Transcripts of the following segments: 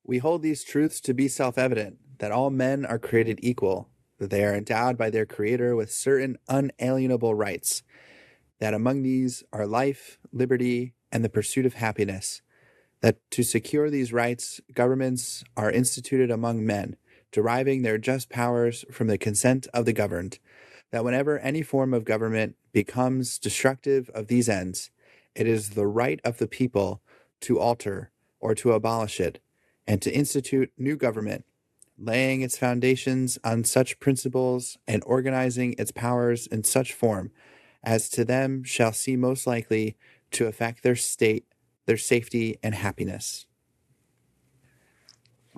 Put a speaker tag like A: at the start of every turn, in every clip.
A: We hold these truths to be self-evident, that all men are created equal, that they are endowed by their Creator with certain unalienable rights, that among these are life, liberty, and the pursuit of happiness, that to secure these rights, governments are instituted among men, deriving their just powers from the consent of the governed, that whenever any form of government becomes destructive of these ends, it is the right of the people to alter or to abolish it, and to institute new government, laying its foundations on such principles and organizing its powers in such form as to them shall seem most likely to affect their state, their safety, and happiness.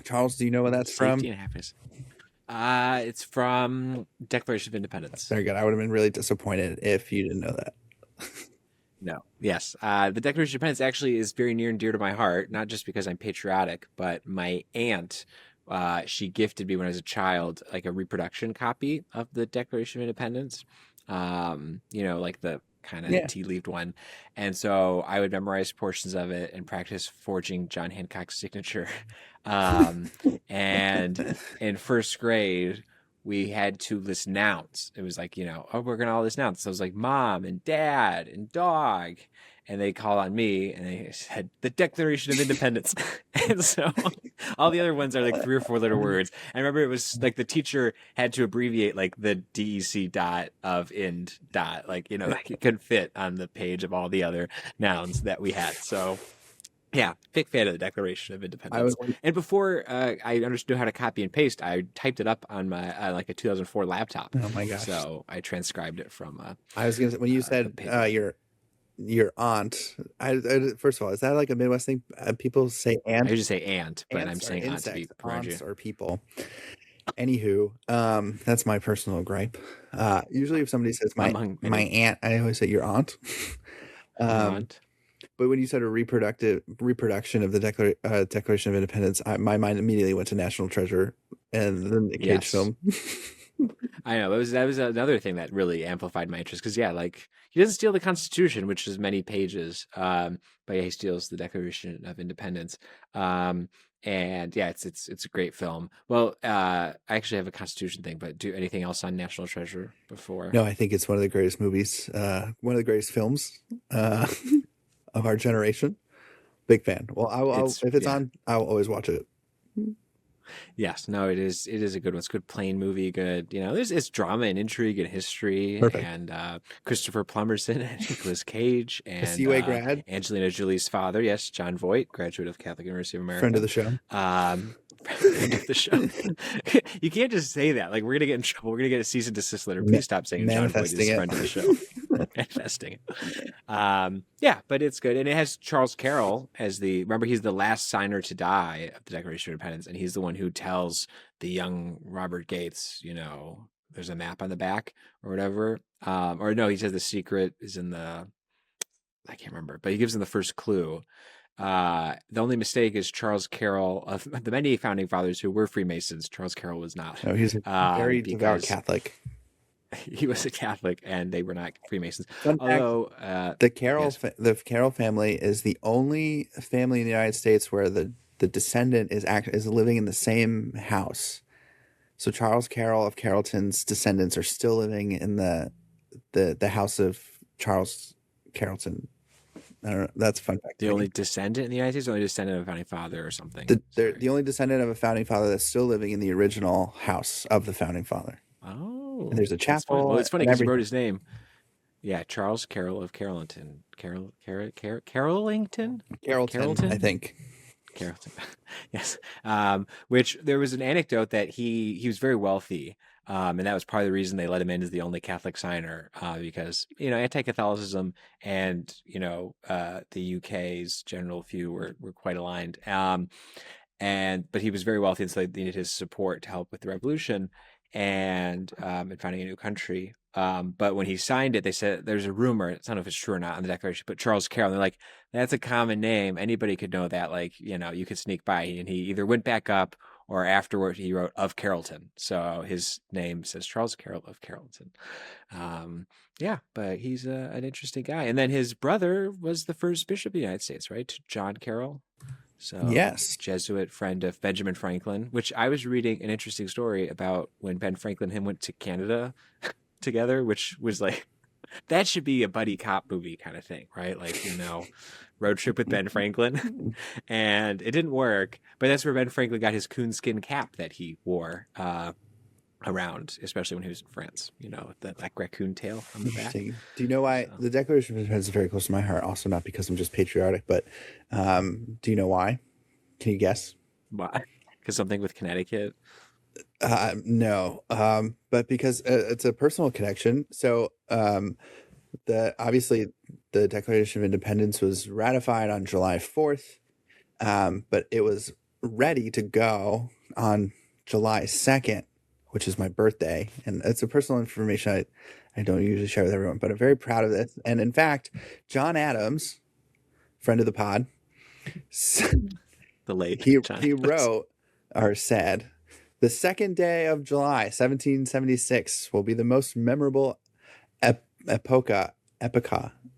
A: Charles, do you know what that's from?
B: Safety and happiness. It's from Declaration of Independence.
A: Very good. I would have been really disappointed if you didn't know that.
B: No. Yes. The Declaration of Independence actually is very near and dear to my heart, not just because I'm patriotic, but my aunt, she gifted me when I was a child, like a reproduction copy of the Declaration of Independence. Like the kind of tea-leaved one. And so I would memorize portions of it and practice forging John Hancock's signature. And in first grade, we had to list nouns. It was like, oh, we're going to all list nouns. So it was like mom and dad and dog. And they called on me and they said the Declaration of Independence. And so all the other ones are like 3 or 4 letter words. I remember it was like the teacher had to abbreviate like the DEC dot of ind dot, like, like it couldn't fit on the page of all the other nouns that we had. So yeah, big fan of the Declaration of Independence. And before I understood how to copy and paste, I typed it up on my like a 2004 laptop.
A: Oh my gosh!
B: So I transcribed it from.
A: I was gonna say, when you said your aunt. First of all, is that like a Midwest thing? People say aunt.
B: I usually say aunt, but I'm saying aunt to be
A: aunts or people. Anywho, that's my personal gripe. Usually, if somebody says my aunt, I always say your aunt.
B: Aunt.
A: But when you said a reproduction of the Declaration of Independence, my mind immediately went to National Treasure and then the Cage film.
B: I know that was another thing that really amplified my interest because like he doesn't steal the Constitution, which is many pages, but he steals the Declaration of Independence. And yeah, it's a great film. Well, I actually have a Constitution thing, but do anything else on National Treasure before?
A: No, I think it's one of the greatest movies, one of the greatest films of our generation. Big fan. Well, if it's on, I'll always watch it.
B: Yes, no, it is a good one. It's a good plain movie, good, it's drama and intrigue and history.
A: Perfect.
B: And Christopher Plummerson and Nicolas Cage and
A: a CUA grad.
B: Angelina Jolie's father, yes, John Voight, graduate of Catholic University of America.
A: Friend of the show.
B: Friend of the show. You can't just say that. Like, we're going to get in trouble. We're going to get a cease and desist letter. Please stop saying John Voight is friend of the show. Manifesting it. Yeah, but it's good. And it has Charles Carroll as remember, he's the last signer to die of the Declaration of Independence. And he's the one who tells the young Robert Gates, there's a map on the back or whatever. Or no, he says the secret is in I can't remember, but he gives him the first clue. The only mistake is Charles Carroll, of the many founding fathers who were Freemasons, Charles Carroll was not.
A: No, he's a very devout Catholic.
B: He was a Catholic, and they were not Freemasons.
A: Although the Carroll family is the only family in the United States where the descendant is living in the same house. So Charles Carroll of Carrollton's descendants are still living in the house of Charles Carrollton. I don't know. That's a fun fact.
B: The only descendant in the United States, the only descendant of a founding father or something.
A: The only descendant of a founding father that's still living in the original house of the founding father.
B: Oh,
A: and there's a chapel.
B: Well, it's funny because he wrote his name. Yeah, Charles Carroll of Carrollton. Carrollington,
A: I think.
B: Carrollton. Yes. Which there was an anecdote that he was very wealthy. And that was part of the reason they let him in as the only Catholic signer, because, anti-Catholicism and, the UK's general view were quite aligned. But he was very wealthy, and so they needed his support to help with the revolution and founding a new country. But when he signed it, they said there's a rumor, I don't know if it's true or not on the Declaration, but Charles Carroll, they're like, that's a common name. Anybody could know that, you could sneak by. And he either went back up or afterward he wrote of Carrollton. So his name says Charles Carroll of Carrollton. Yeah, but he's an interesting guy. And then his brother was the first bishop of the United States, right? John Carroll. So,
A: Yes.
B: Jesuit friend of Benjamin Franklin, which I was reading an interesting story about when Ben Franklin and him went to Canada together, which was like that should be a buddy cop movie kind of thing, right? Like, road trip with Ben Franklin. And it didn't work, but that's where Ben Franklin got his coonskin cap that he wore around, especially when he was in France, with the like raccoon tail on the back.
A: Interesting. Do you know why
B: So,
A: the Declaration of Independence is very close to my heart? Also, not because I'm just patriotic, but do you know why? Can you guess?
B: why? Because something with Connecticut.
A: No, but because it's a personal connection. So, the obviously the Declaration of Independence was ratified on July 4th, but it was ready to go on July 2nd, which is my birthday, and it's a personal information I don't usually share with everyone, but I'm very proud of this. And in fact, John Adams, friend of the pod,
B: The late
A: he
B: John
A: he
B: Adams.
A: wrote or said, "The second day of July, 1776, will be the most memorable epocha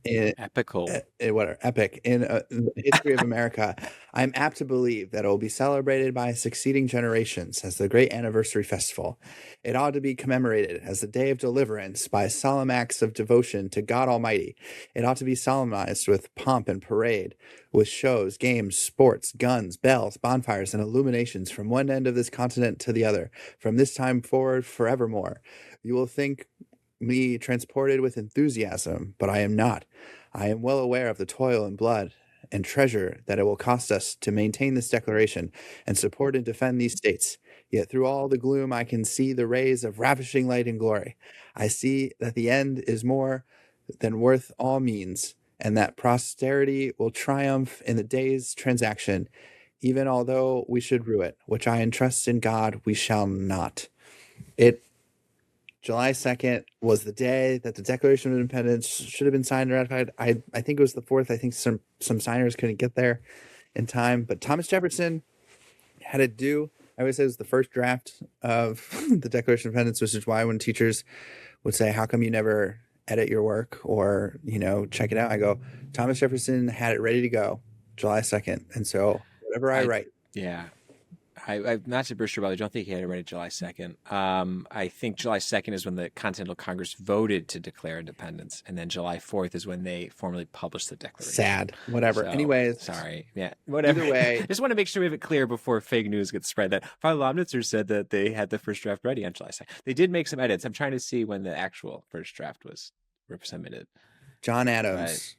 A: in,
B: Epical.
A: epic in the history of America. I'm apt to believe that it will be celebrated by succeeding generations as the great anniversary festival. It ought to be commemorated as the day of deliverance by solemn acts of devotion to God Almighty. It ought to be solemnized with pomp and parade, with shows, games, sports, guns, bells, bonfires, and illuminations from one end of this continent to the other, from this time forward forevermore. You will think me transported with enthusiasm, but I am not. I am well aware of the toil and blood and treasure that it will cost us to maintain this declaration and support and defend these states. Yet through all the gloom, I can see the rays of ravishing light and glory. I see that the end is more than worth all means, and that posterity will triumph in the day's transaction, even although we should rue it, which I entrust in God we shall not." It July 2nd was the day that the Declaration of Independence should have been signed and ratified. I think it was the 4th. I think some signers couldn't get there in time, but Thomas Jefferson had it due. I always say it was the first draft of the Declaration of Independence, which is why when teachers would say, "How come you never edit your work or, check it out?" I go, Thomas Jefferson had it ready to go July 2nd. And so whatever I
B: I,
A: write,
B: yeah. I'm not super sure about it. I don't think he had it ready July 2nd. I think July 2nd is when the Continental Congress voted to declare independence, and then July 4th is when they formally published the Declaration.
A: sad, whatever.
B: So,
A: Anyways,
B: sorry. Yeah, whatever.
A: either way,
B: Just want to make sure we have it clear before fake news gets spread that Father Lomnitzer said that they had the first draft ready on July 2nd. They did make some edits. I'm trying to see when the actual first draft was submitted.
A: John
B: But
A: Adams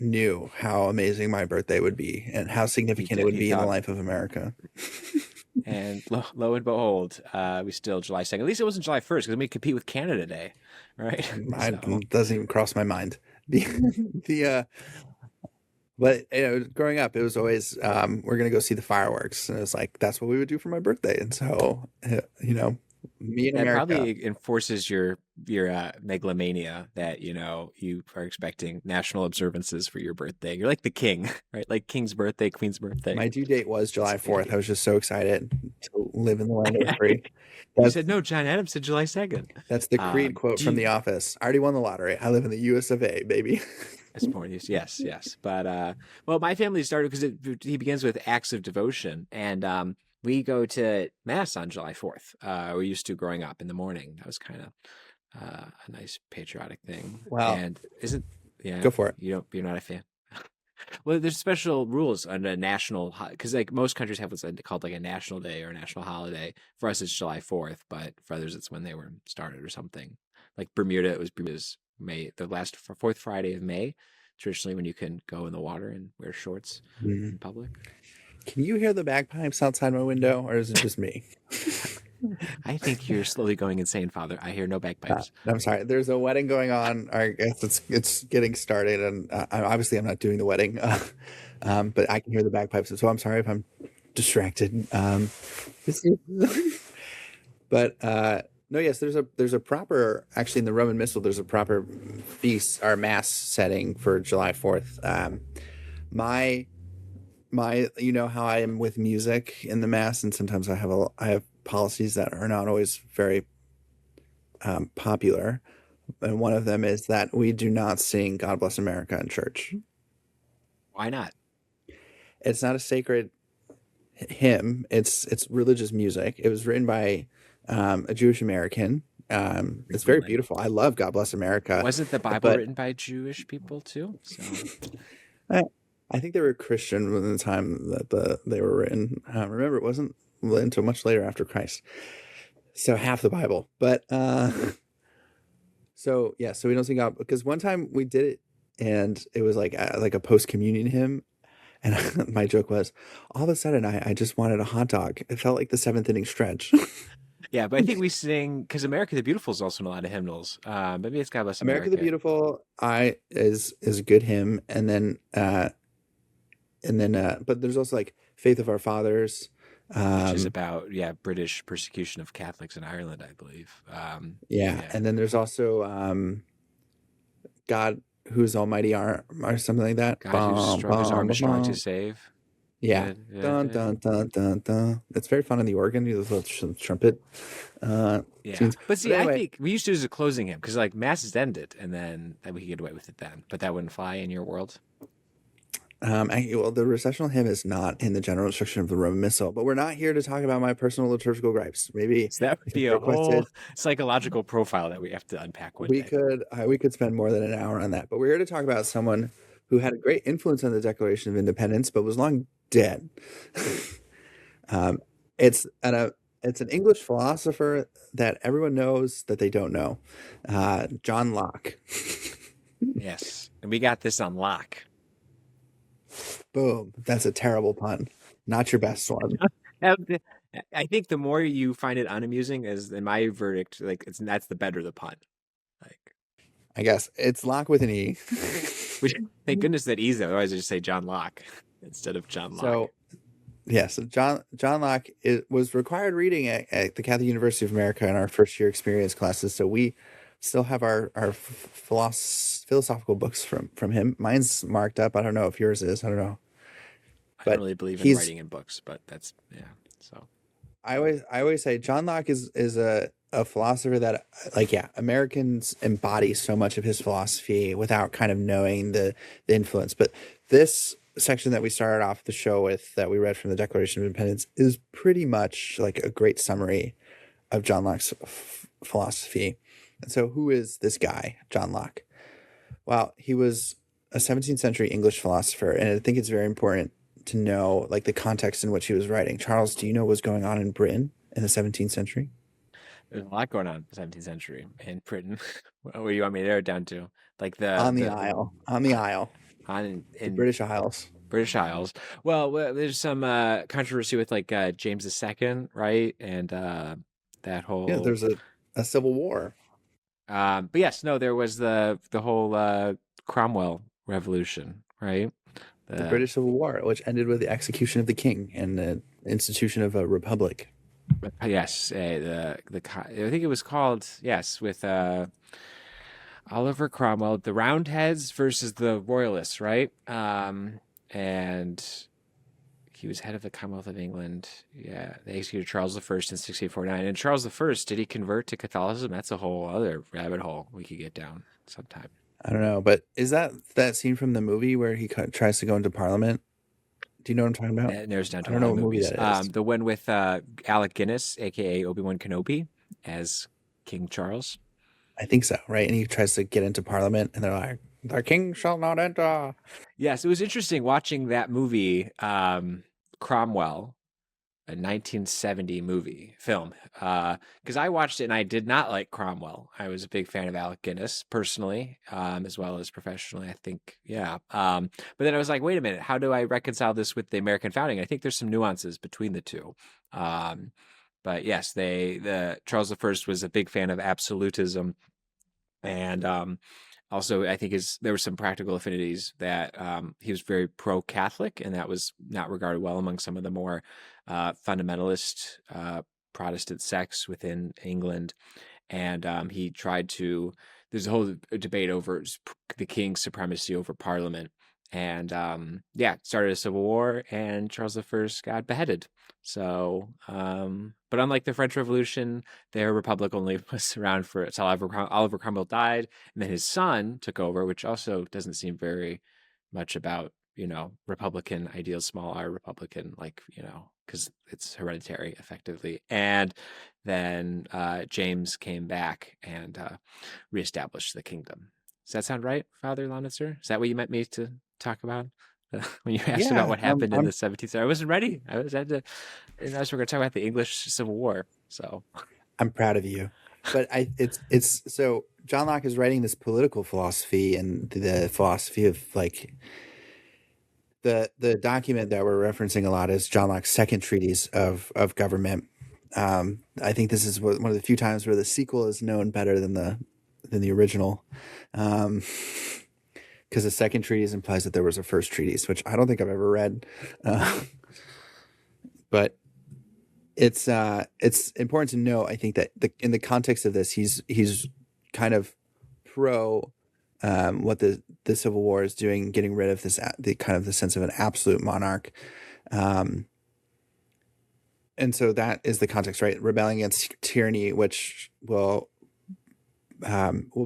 A: knew how amazing my birthday would be and how significant it would
B: he
A: be in the
B: thought,
A: life of America.
B: and lo and behold, we still July 2nd. At least it wasn't July 1st because we compete with Canada Day, right? So,
A: It doesn't even cross my mind. The the but growing up, it was always we're gonna go see the fireworks, and it was like that's what we would do for my birthday. And so me in
B: that
A: America,
B: probably enforces your megalomania that you are expecting national observances for your birthday. You're like the king, right? Like king's birthday, queen's birthday.
A: my due date was
B: That's
A: July
B: the
A: 4th. I
B: idea.
A: was just so excited to live in the land of the free.
B: You
A: That's
B: said no. John Adams said July 2nd.
A: that's the Creed quote
B: Do
A: from
B: you?
A: The Office. I already won the lottery. I live in the US of A, baby.
B: As more use, yes, yes. But well, my family started because he begins with acts of devotion, and we go to mass on July 4th. We used to growing up in the morning. That was kind of a nice patriotic thing.
A: Well,
B: And isn't yeah,
A: go for it.
B: you're not a fan. Well, there's special rules on a national because like most countries have what's called like a national day or a national holiday. For us, it's July 4th, but for others, it's when they were started or something. Like Bermuda, it was Bermuda's May, the last fourth Friday of May, traditionally when you can go in the water and wear shorts
A: Mhm.
B: in public.
A: Can you hear the bagpipes outside my window, or is it just me?
B: I think you're slowly going insane, Father. I hear no bagpipes.
A: I'm sorry. There's a wedding going on. I guess it's getting started, and obviously I'm not doing the wedding, but I can hear the bagpipes. So I'm sorry if I'm distracted. But no, yes, there's a proper actually in the Roman Missal. There's a proper feast or mass setting for July 4th. My you know how I am with music in the mass, and sometimes I have policies that are not always very popular, and one of them is that we do not sing "God Bless America" in church.
B: Why not?
A: it's not a sacred hymn. It's religious music. It was written by a Jewish American. It's very
B: Frequently.
A: beautiful. I love God Bless America,
B: Wasn't the Bible
A: but
B: written by Jewish people too? So
A: I, I think they were Christian within the time that they were written. Remember, it wasn't until much later after Christ. So half the Bible, but so yeah, so we don't sing God because one time we did it, and it was like a post communion hymn, and my joke was, all of a sudden I just wanted a hot dog. It felt like the seventh inning stretch.
B: yeah, but I think we sing because America the Beautiful is also in a lot of hymnals. Maybe it's God Bless
A: America the
B: America,
A: Beautiful, I is a good hymn, but there's also like Faith of Our Fathers.
B: which is
A: Um,
B: about British persecution of Catholics in Ireland, I believe.
A: yeah,
B: Yeah,
A: and then there's also God who's Almighty or something like that.
B: God whose
A: Bum,
B: strong whose arm
A: bum,
B: is
A: bum,
B: strong to
A: bum.
B: save.
A: Yeah.
B: Yeah, yeah,
A: Dun
B: yeah.
A: dun dun dun dun. It's very fun on the organ, those little trumpet
B: Yeah.
A: tunes.
B: But
A: But
B: see, I
A: anyway,
B: think we used to do as a closing hymn because like mass is ended, and then we could get away with it then. But that wouldn't fly in your world.
A: well, the recessional hymn is not in the general instruction of the Roman Missal, but we're not here to talk about my personal liturgical gripes. Maybe
B: So that would
A: if
B: be
A: you
B: a whole
A: requested,
B: psychological profile that we have to unpack one
A: we
B: day.
A: could spend more than an hour on that. But we're here to talk about someone who had a great influence on the Declaration of Independence, but was long dead. um, it's it's an English philosopher that everyone knows that they don't know, John Locke.
B: Yes, and we got this on lock.
A: Boom. That's a terrible pun. Not your best one.
B: And I think the more you find it unamusing, is in my verdict, like that's the better the pun. Like,
A: I guess it's Locke with an E.
B: which thank goodness that easy. Otherwise, I just say John Locke instead of John Locke.
A: So yes, John Locke was required reading at the Catholic University of America in our first year experience classes. So we still have our philosophical books from him. Mine's marked up. I don't know if yours is. I don't know,
B: I don't
A: but
B: really believe in
A: he's.
B: writing in books, but that's yeah. So
A: I always say John Locke is a philosopher that, like, yeah, Americans embody so much of his philosophy without kind of knowing the influence. But this section that we started off the show with, that we read from the Declaration of Independence, is pretty much like a great summary of John Locke's philosophy. And so, who is this guy, John Locke? Well, he was a 17th century English philosopher, and I think it's very important to know like the context in which he was writing. Charles, do you know what was going on in Britain in the 17th century?
B: there's a lot going on in the 17th century in Britain. What do you want me to narrow it down to? Like
A: On the Isle,
B: on
A: the
B: in
A: British Isles.
B: British Isles. Well, there's some controversy with like James II, right? And that
A: Yeah,
B: whole
A: there's a civil war,
B: but yes, no, there was the whole Cromwell revolution, right?
A: the
B: The
A: British Civil War, which ended with the execution of the king and the institution of a republic.
B: yes, I think it was called yes with Oliver Cromwell, the Roundheads versus the Royalists, right? And he was head of the Commonwealth of England. Yeah, they executed Charles I in 1649. And Charles I, did he convert to Catholicism? That's a whole other rabbit hole we could get down sometime.
A: I don't know, but is that scene from the movie where he tries to go into Parliament? Do you know what I'm talking about?
B: That narrows down
A: I
B: to a
A: don't
B: lot
A: know
B: of
A: what movie
B: movies.
A: that is.
B: The one with Alec Guinness, aka Obi-Wan Kenobi, as King Charles.
A: I think so, right? And he tries to get into Parliament, and they're like, "The king shall not enter."
B: Yes, it was interesting watching that movie, Cromwell, a 1970 movie film, because I watched it and I did not like Cromwell. I was a big fan of Alec Guinness personally, as well as professionally. I think, yeah. But then I was like, wait a minute, how do I reconcile this with the American founding? I think there's some nuances between the two. Um, but yes, the Charles I was a big fan of absolutism, and also I think there were some practical affinities that he was very pro-Catholic, and that was not regarded well among some of the more fundamentalist Protestant sects within England. And he tried to. There's a whole debate over the king's supremacy over Parliament, and started a civil war, and Charles I got beheaded. So, but unlike the French Revolution, their republic only was around for until Oliver Cromwell died, and then his son took over, which also doesn't seem very much about Republican ideals, small r Republican, like, because it's hereditary effectively. And then James came back and reestablished the kingdom. Does that sound right, Father Lanitzer? Is that what you meant me to talk about? When you asked about
A: Yeah,
B: what happened in the
A: I'm
B: 17th century, I wasn't ready. I was had to, and I was going to talk about the English Civil War. So,
A: I'm proud of you. But it's so John Locke is writing this political philosophy and the philosophy of like the document that we're referencing a lot is John Locke's second treatise of government. I think this is one of the few times where the sequel is known better than the original, because the second treatise implies that there was a first treatise, which I don't think I've ever read. Uh, but it's important to know. I think that in the context of this, he's kind of pro what the Civil War is doing, getting rid of the kind of the sense of an absolute monarch, um, and so that is the context, right? Rebelling against tyranny, which will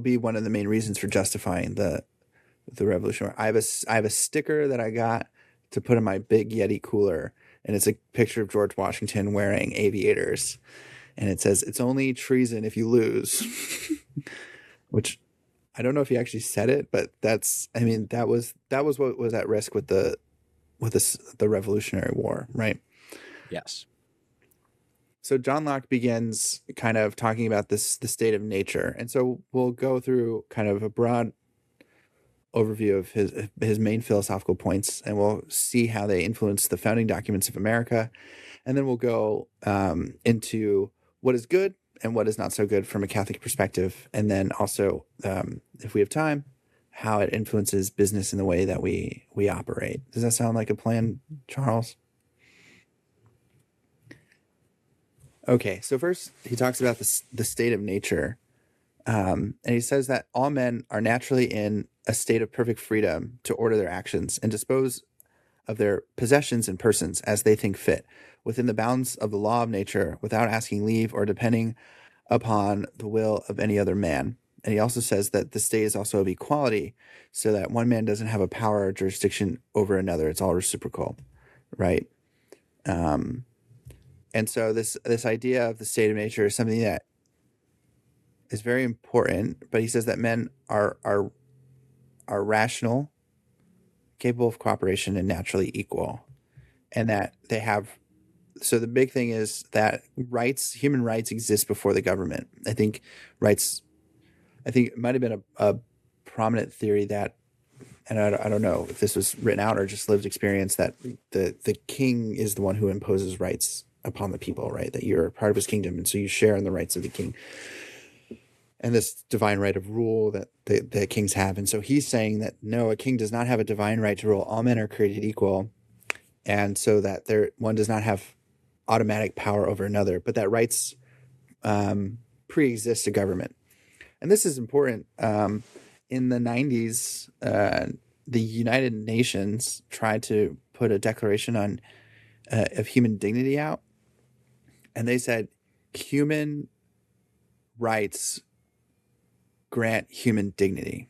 A: be one of the main reasons for justifying the revolution. I have a sticker that I got to put in my big Yeti cooler, and it's a picture of George Washington wearing aviators, and it says, "It's only treason if you lose," which I don't know if he actually said it, but I mean, that was what was at risk with the Revolutionary War, right?
B: yes.
A: So John Locke begins kind of talking about the state of nature, and so we'll go through kind of a broad overview of his main philosophical points, and we'll see how they influence the founding documents of America, and then we'll go into what is good and what is not so good from a Catholic perspective, and then also, if we have time, how it influences business in the way that we operate. Does that sound like a plan, Charles? Okay, so first he talks about the state of nature, and he says that all men are naturally in a state of perfect freedom to order their actions and dispose of their possessions and persons as they think fit, within the bounds of the law of nature, without asking leave or depending upon the will of any other man. And he also says that the state is also of equality, so that one man doesn't have a power or jurisdiction over another. It's all reciprocal, right? Um, and so this idea of the state of nature is something that is very important. But he says that men are rational, capable of cooperation, and naturally equal, and that they have. So the big thing is that human rights exist before the government. Rights. I think it might have been a prominent theory that, and I don't know if this was written out or just lived experience, that the king is the one who imposes rights upon the people, right? That you're part of his kingdom, and so you share in the rights of the king and this divine right of rule that the kings have. And so he's saying that no, a king does not have a divine right to rule. All men are created equal, and so that one does not have automatic power over another, but that rights pre-exist a government. And this is important. In the 90s, the United Nations tried to put a declaration of human dignity out, and they said human rights grant human dignity.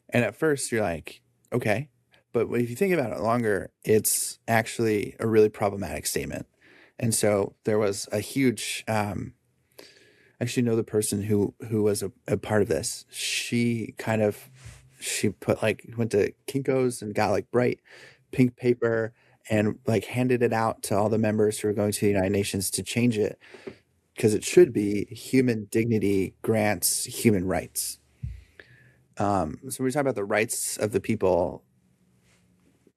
A: And at first you're like, okay, but if you think about it longer, it's actually a really problematic statement. And so there was a huge, I actually know the person who was a part of this. She went to Kinko's and got like bright pink paper and like handed it out to all the members who were going to the United Nations to change it, because it should be human dignity grants human rights. So when we talk about the rights of the people,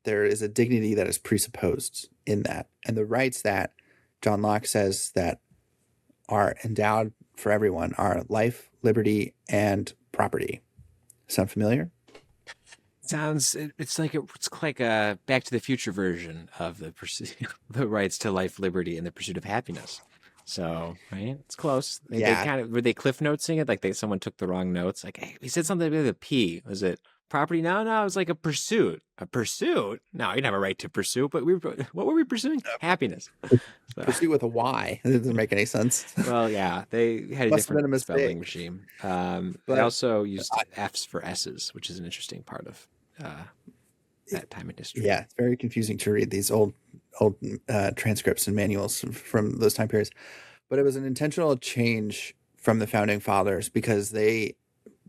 A: there is a dignity that is presupposed in that, and the rights that John Locke says that are endowed for everyone are life, liberty, and property. Sound familiar?
B: It's like a Back to the Future version of the pursuit, the rights to life, liberty, and the pursuit of happiness. So, right, it's close. They
A: Yeah,
B: kind of were they cliff notesing it, like someone took the wrong notes. Like, hey, he said something with a P. Was it property? No, it was like a pursuit. A pursuit? No, you didn't have a right to pursue. But what were we pursuing? Happiness. So,
A: pursue with a Y. It doesn't make any sense.
B: well, yeah, they had a
A: Must have been
B: different
A: a
B: spelling
A: mistake.
B: machine. They
A: But
B: also used F's for S's, which is an interesting part of uh, that time in history.
A: Yeah, it's very confusing to read these old transcripts and manuals from those time periods. But it was an intentional change from the founding fathers because they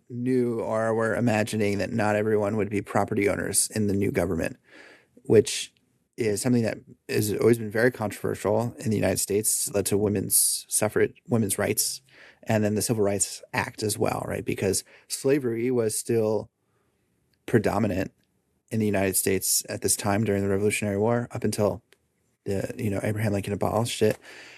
A: knew or were imagining that not everyone would be property owners in the new government, which is something that has always been very controversial in the United States, led to women's suffrage, women's rights, and then the Civil Rights Act as well, right? Because slavery was still predominant in the United States at this time during the Revolutionary War, up until Abraham Lincoln abolished it,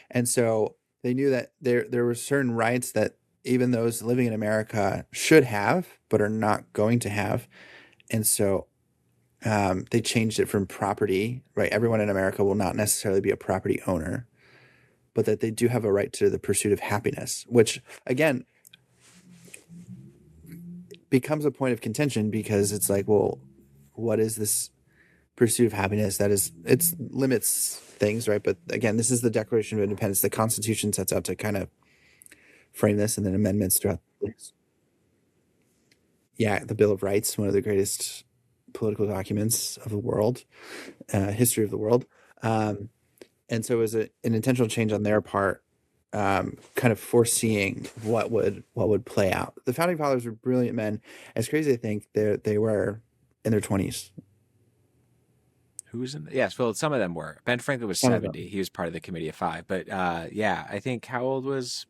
A: and so they knew that there were certain rights that even those living in America should have, but are not going to have, and so they changed it from property. Right, everyone in America will not necessarily be a property owner, but that they do have a right to the pursuit of happiness, which again becomes a point of contention because it's like, well, what is this pursuit of happiness? That is, it limits things, right? But again, this is the Declaration of Independence. The Constitution sets out to kind of frame this, and then amendments throughout. Yeah, the Bill of Rights, one of the greatest political documents of the world, history of the world. And so it was an intentional change on their part, kind of foreseeing what would play out. The founding fathers were brilliant men. As crazy as I think they were in their 20s.
B: Who was in? Yes, well, some of them were. Ben Franklin was
A: Some of
B: 70.
A: them.
B: He was part of the Committee of Five. But yeah, I think how old was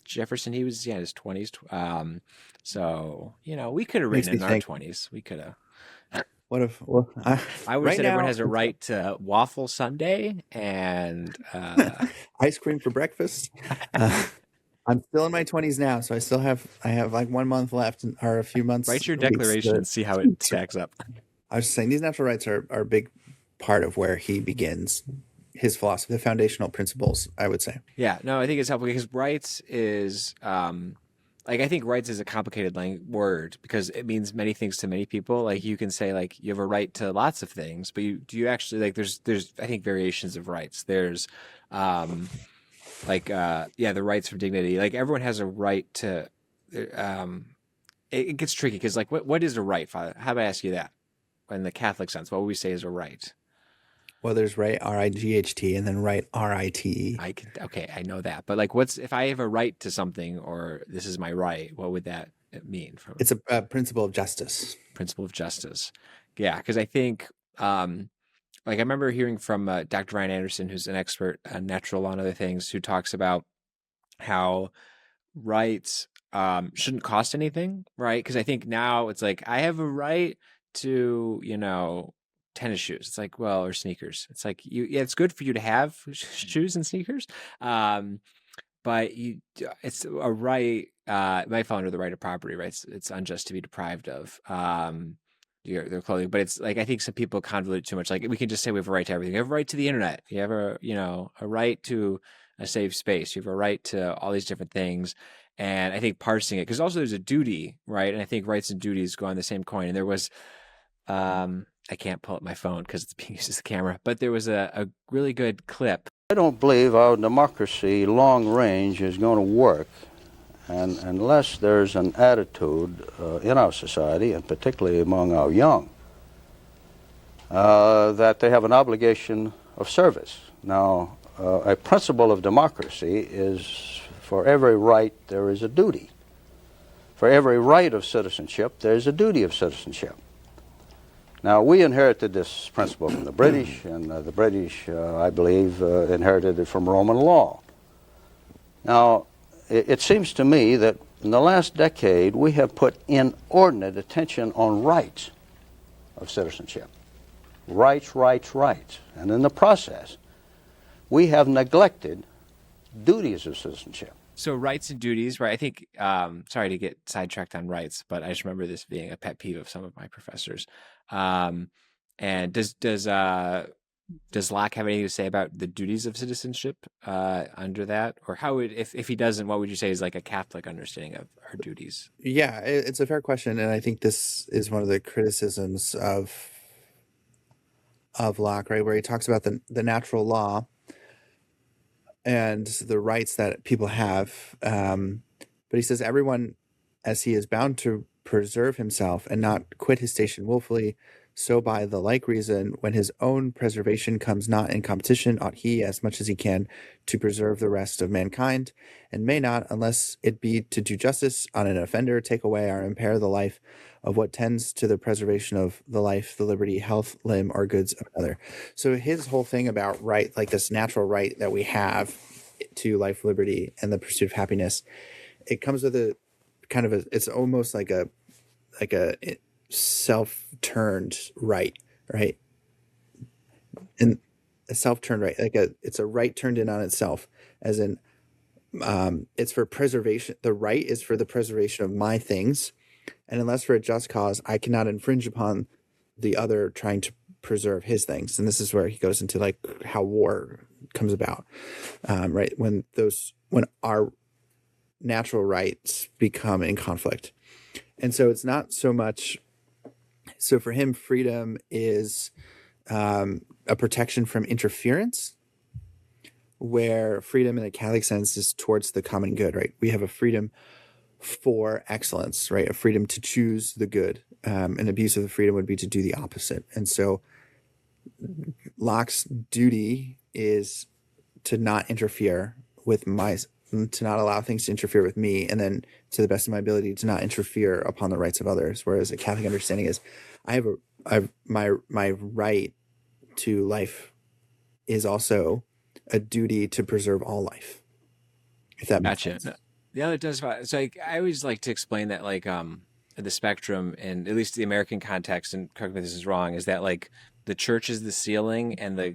B: Jefferson? He was, yeah, in his 20s. So, we could have
A: Makes
B: written
A: me
B: in our
A: think,
B: 20s. We could have.
A: what if, well,
B: I would have
A: right
B: said everyone
A: now,
B: has a right to waffle sundae and
A: ice cream for breakfast. Uh, I'm still in my 20s now, so I have like 1 month left, or a few months,
B: write your
A: weeks.
B: declaration and see how it stacks up.
A: I was just saying these natural rights are a big part of where he begins his philosophy, the foundational principles, I would say.
B: Yeah, no, I think it's helpful because rights is like I think rights is a complicated word because it means many things to many people. Like you can say like you have a right to lots of things, but do you actually like there's I think variations of rights. There's um yeah, the rights for dignity. Like everyone has a right to um it gets tricky because like what is a right, Father? How about I ask you that? In the Catholic sense, what would we say is a right?
A: Well, there's right Right, and then right Rite.
B: I can okay, I know that, but like, what's if I have a right to something or this is my right? What would that mean from
A: It's a principle of justice.
B: principle of justice? Yeah, because I think, like, I remember hearing from Dr. Ryan Anderson, who's an expert on natural law and other things, who talks about how rights shouldn't cost anything, right? Because I think now it's like I have a right to, tennis shoes. It's like, well, or sneakers. It's like yeah, it's good for you to have shoes and sneakers, um, but it's a right. It might fall under the right of property rights. It's unjust to be deprived of their clothing. But it's like I think some people convolute it too much. Like we can just say we have a right to everything. You have a right to the internet. You have a right to a safe space. You have a right to all these different things. And I think parsing it, because also there's a duty, right? And I think rights and duties go on the same coin. And there was, I can't pull up my phone because it's being used as a camera, but there was a really good clip.
C: I don't believe our democracy long range is going to work and unless there's an attitude in our society, and particularly among our young, that they have an obligation of service. Now, a principle of democracy is for every right there is a duty. For every right of citizenship, there's a duty of citizenship. Now, we inherited this principle from the British, and the British, I believe, inherited it from Roman law. Now, it seems to me that in the last decade, we have put inordinate attention on rights of citizenship. Rights, rights, rights. And in the process, we have neglected duties of citizenship.
B: So rights and duties, right? I think, sorry to get sidetracked on rights, but I just remember this being a pet peeve of some of my professors. And does Locke have anything to say about the duties of citizenship under that? Or how would, if he doesn't, what would you say is like a Catholic understanding of our duties?
A: Yeah, it's a fair question, and I think this is one of the criticisms of Locke, right, where he talks about the natural law and the rights that people have. But he says everyone, as he is bound to preserve himself and not quit his station willfully, So by the like reason, when his own preservation comes not in competition, ought he, as much as he can, to preserve the rest of mankind, and may not, unless it be to do justice on an offender, take away or impair the life of what tends to the preservation of the life, the liberty, health, limb, or goods of another. So his whole thing about right, like this natural right that we have to life, liberty, and the pursuit of happiness, it comes with a kind of it's almost like a self-turned right, and a self-turned right, it's a right turned in on itself, as in it's for preservation. The right is for the preservation of my things, and unless for a just cause, I cannot infringe upon the other trying to preserve his things. And this is where he goes into like how war comes about, right? When our natural rights become in conflict. And so it's not so much, so for him, freedom is a protection from interference, where freedom in a Catholic sense is towards the common good, right? We have a freedom for excellence, right? A freedom to choose the good. An abuse of the freedom would be to do the opposite. And so Locke's duty is to not interfere with to not allow things to interfere with me, and then to the best of my ability to not interfere upon the rights of others. Whereas a Catholic understanding is I have my right to life is also a duty to preserve all life. If that makes sense.
B: Yeah, it does. So I always like to explain that like the spectrum, and at least the American context, and correct me if this is wrong, is that like the church is the ceiling and the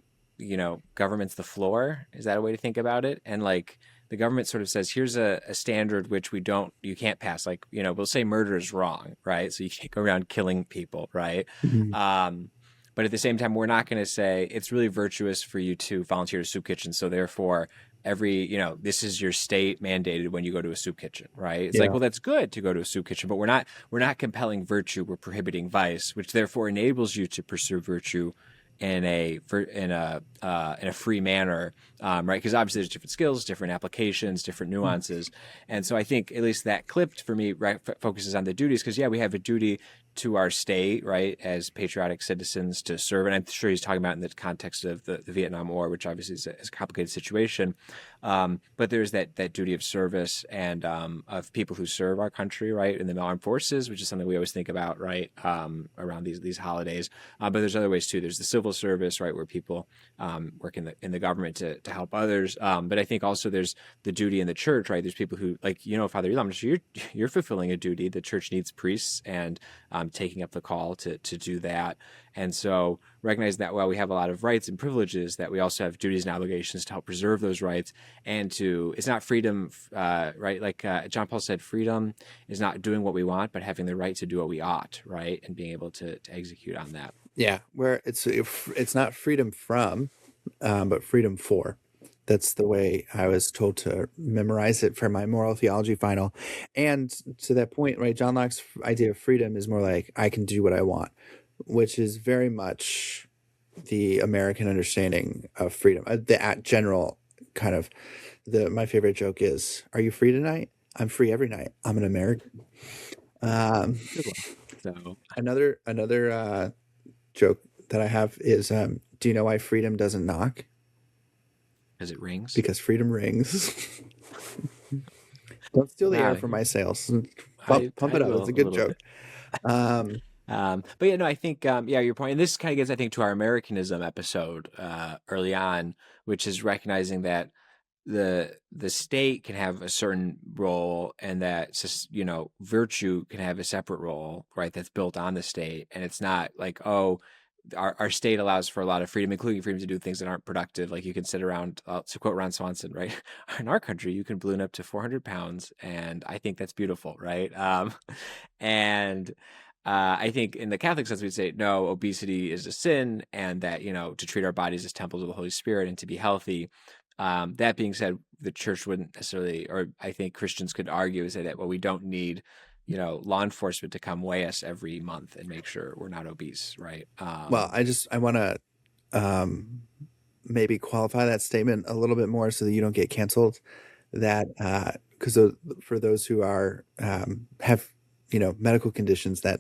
B: government's the floor. Is that a way to think about it? And like the government sort of says, here's a standard which you can't pass. Like, we'll say murder is wrong, right? So you can't go around killing people, right?
A: Mm-hmm.
B: But at the same time, we're not going to say it's really virtuous for you to volunteer to soup kitchen. So therefore, this is your state mandated when you go to a soup kitchen, right? It's like, well, that's good to go to a soup kitchen, but we're not compelling virtue. We're prohibiting vice, which therefore enables you to pursue virtue in a free manner, right? Because obviously there's different skills, different applications, different nuances, and so I think at least that clip for me focuses on the duties, because we have a duty to our state, right, as patriotic citizens to serve, and I'm sure he's talking about in the context of the Vietnam War, which obviously is a complicated situation, but there's that duty of service and of people who serve our country, right, in the armed forces, which is something we always think about, right, around these holidays. But there's other ways too. There's the civil service, right, where people work in the government to help others. But I think also there's the duty in the church, right? There's people who, like, Father Elam, you're fulfilling a duty. The church needs priests, and taking up the call to do that. And so recognize that while we have a lot of rights and privileges, that we also have duties and obligations to help preserve those rights, and it's not freedom, right? Like John Paul said, freedom is not doing what we want, but having the right to do what we ought, right? And being able to execute on that.
A: Yeah, where it's not freedom from, but freedom for. That's the way I was told to memorize it for my moral theology final. And to that point, right, John Locke's idea of freedom is more like I can do what I want, which is very much the American understanding of freedom. The general kind of my favorite joke is, "Are you free tonight?" "I'm free every night. I'm an American."
B: So
A: another joke that I have is, do you know why freedom doesn't knock?
B: Because it rings.
A: Because freedom rings. Don't steal the air from my sales. Pump it up. It's a good joke.
B: But I think your point, and this kind of gets, I think, to our Americanism episode early on, which is recognizing that the state can have a certain role, and that virtue can have a separate role, right? That's built on the state, and it's not like, oh, our state allows for a lot of freedom, including freedom to do things that aren't productive. Like you can sit around, to quote Ron Swanson, right? In our country, you can balloon up to 400 pounds. And I think that's beautiful, right? I think in the Catholic sense, we'd say, no, obesity is a sin, and that, to treat our bodies as temples of the Holy Spirit and to be healthy. That being said, the church wouldn't necessarily, or I think Christians could argue and say that, well, we don't need law enforcement to come weigh us every month and make sure we're not obese, right?
A: Well, I want to maybe qualify that statement a little bit more so that you don't get canceled. That because for those who are have medical conditions that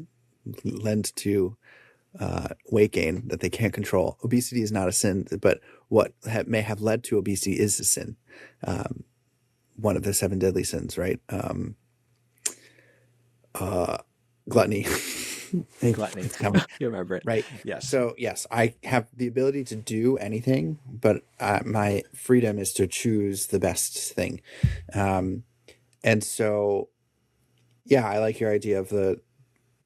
A: lend to weight gain that they can't control. Obesity is not a sin, but what may have led to obesity is a sin. One of the 7 deadly sins, right? Gluttony.
B: Gluttony.
A: It's coming.
B: You remember it.
A: Right.
B: Yes.
A: So yes, I have the ability to do anything, but my freedom is to choose the best thing. And so, yeah, I like your idea of the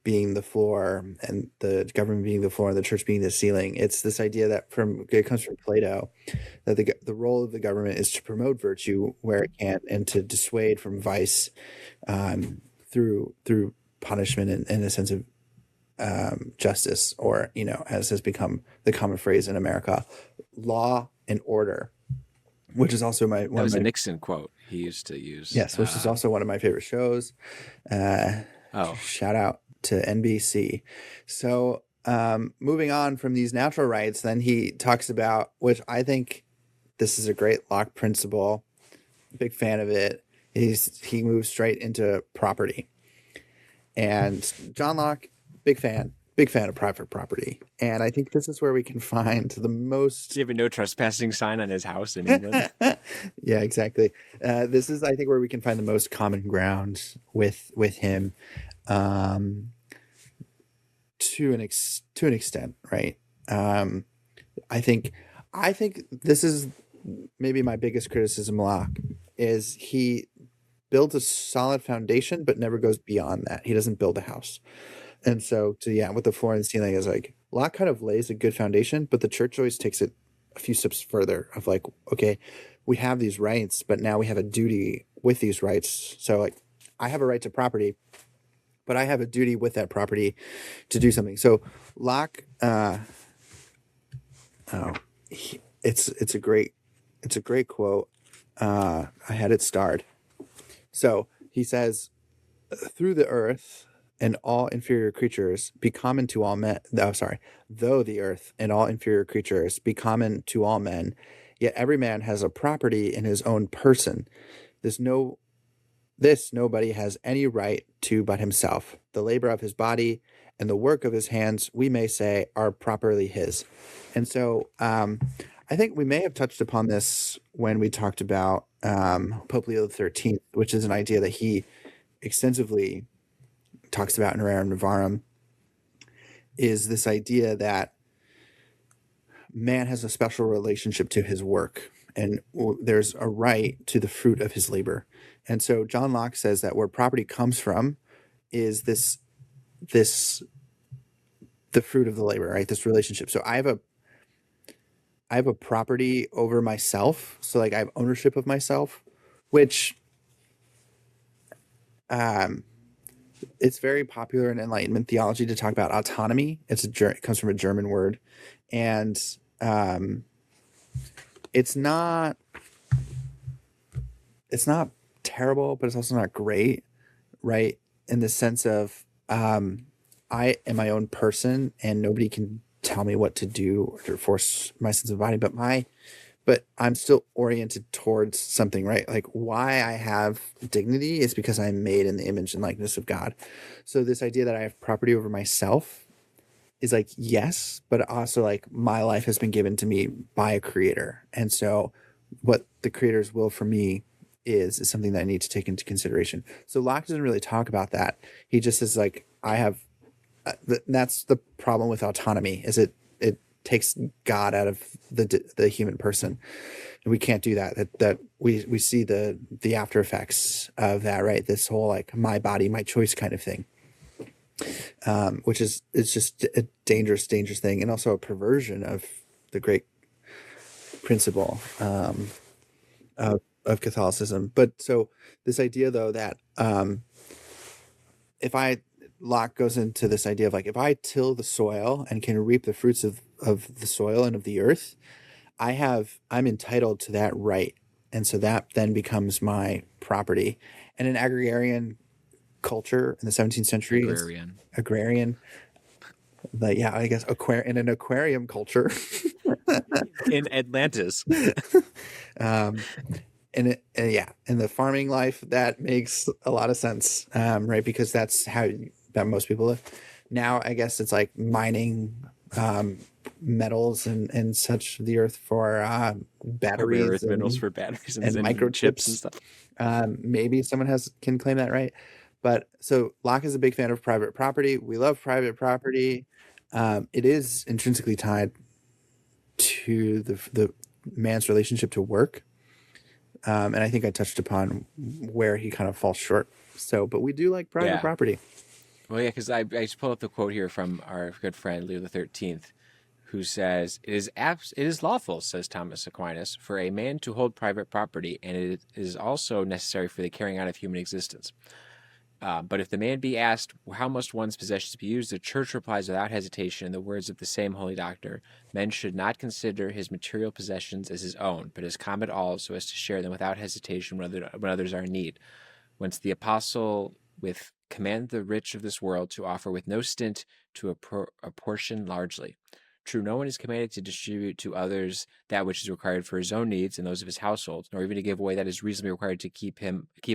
A: being the floor and the government being the floor and the church being the ceiling. It's this idea that it comes from Plato, that the role of the government is to promote virtue where it can and to dissuade from vice through punishment and in a sense of justice, or, as has become the common phrase in America, law and order, which is also
B: that was a Nixon quote he used to use.
A: Yes, which is also one of my favorite shows. Shout out to NBC. So moving on from these natural rights, then he talks about, which I think this is a great Locke principle, big fan of it, he moves straight into property. And John Locke, big fan of private property. And I think this is where we can find the most...
B: Does he have a no trespassing sign on his house in England?
A: Yeah, exactly. This is, I think, where we can find the most common ground with him, to an extent, right? I think this is maybe my biggest criticism of Locke, is he builds a solid foundation but never goes beyond that. He doesn't build a house. And so with the floor and ceiling is like, Locke kind of lays a good foundation, but the church always takes it a few steps further of like, okay, we have these rights, but now we have a duty with these rights. So like, I have a right to property, but I have a duty with that property to do something. So Locke, it's a great quote. I had it starred. So he says, through the earth and all inferior creatures be common to all men. Though the earth and all inferior creatures be common to all men, yet every man has a property in his own person. This nobody has any right to but himself. The labor of his body and the work of his hands, we may say, are properly his. And so I think we may have touched upon this when we talked about Pope Leo XIII, which is an idea that he extensively talks about in Rerum Novarum, is this idea that man has a special relationship to his work, and there's a right to the fruit of his labor. And so John Locke says that where property comes from is the fruit of the labor, right? This relationship. So I have a property over myself. So like I have ownership of myself, which it's very popular in Enlightenment theology to talk about autonomy. It comes from a German word, and it's not terrible, but it's also not great, right? In the sense of I am my own person, and nobody can tell me what to do or force my sense of body, but I'm still oriented towards something, right? Like why I have dignity is because I'm made in the image and likeness of God. So this idea that I have property over myself is like, yes, but also like my life has been given to me by a creator. And so what the creator's will for me is something that I need to take into consideration. So Locke doesn't really talk about that. He just says like, I have, that's the problem with autonomy, is it takes God out of the human person. And we can't do that. That we see the after effects of that, right? This whole like my body, my choice kind of thing, which is, it's just a dangerous thing, and also a perversion of the great principle of Catholicism. But so this idea though that Locke goes into this idea of like, if I till the soil and can reap the fruits of the soil and of the earth, I'm entitled to that right. And so that then becomes my property. And an agrarian culture in the 17th century agrarian. But yeah, I guess in an aquarium culture
B: in Atlantis.
A: In the farming life, that makes a lot of sense, right? Because that's how that most people live. Now I guess it's like mining metals and such of the earth for
B: Rare
A: batteries
B: earth minerals for batteries and chips and
A: microchips.
B: stuff.
A: Maybe someone can claim that right. But so Locke is a big fan of private property. We love private property. It is intrinsically tied to the man's relationship to work. And I think I touched upon where he kind of falls short. So, but we do like private
B: Yeah.
A: property.
B: Well, yeah, because I just pulled up the quote here from our good friend Leo the 13th, who says, it is lawful, says Thomas Aquinas, for a man to hold private property, and it is also necessary for the carrying on of human existence. But if the man be asked, how must one's possessions be used, the church replies without hesitation in the words of the same holy doctor, men should not consider his material possessions as his own, but as common to all, so as to share them without hesitation when others are in need. Whence the apostle with command the rich of this world to offer with no stint to apportion largely. True, no one is commanded to distribute to others that which is required for his own needs and those of his household, nor even to give away that is reasonably required to keep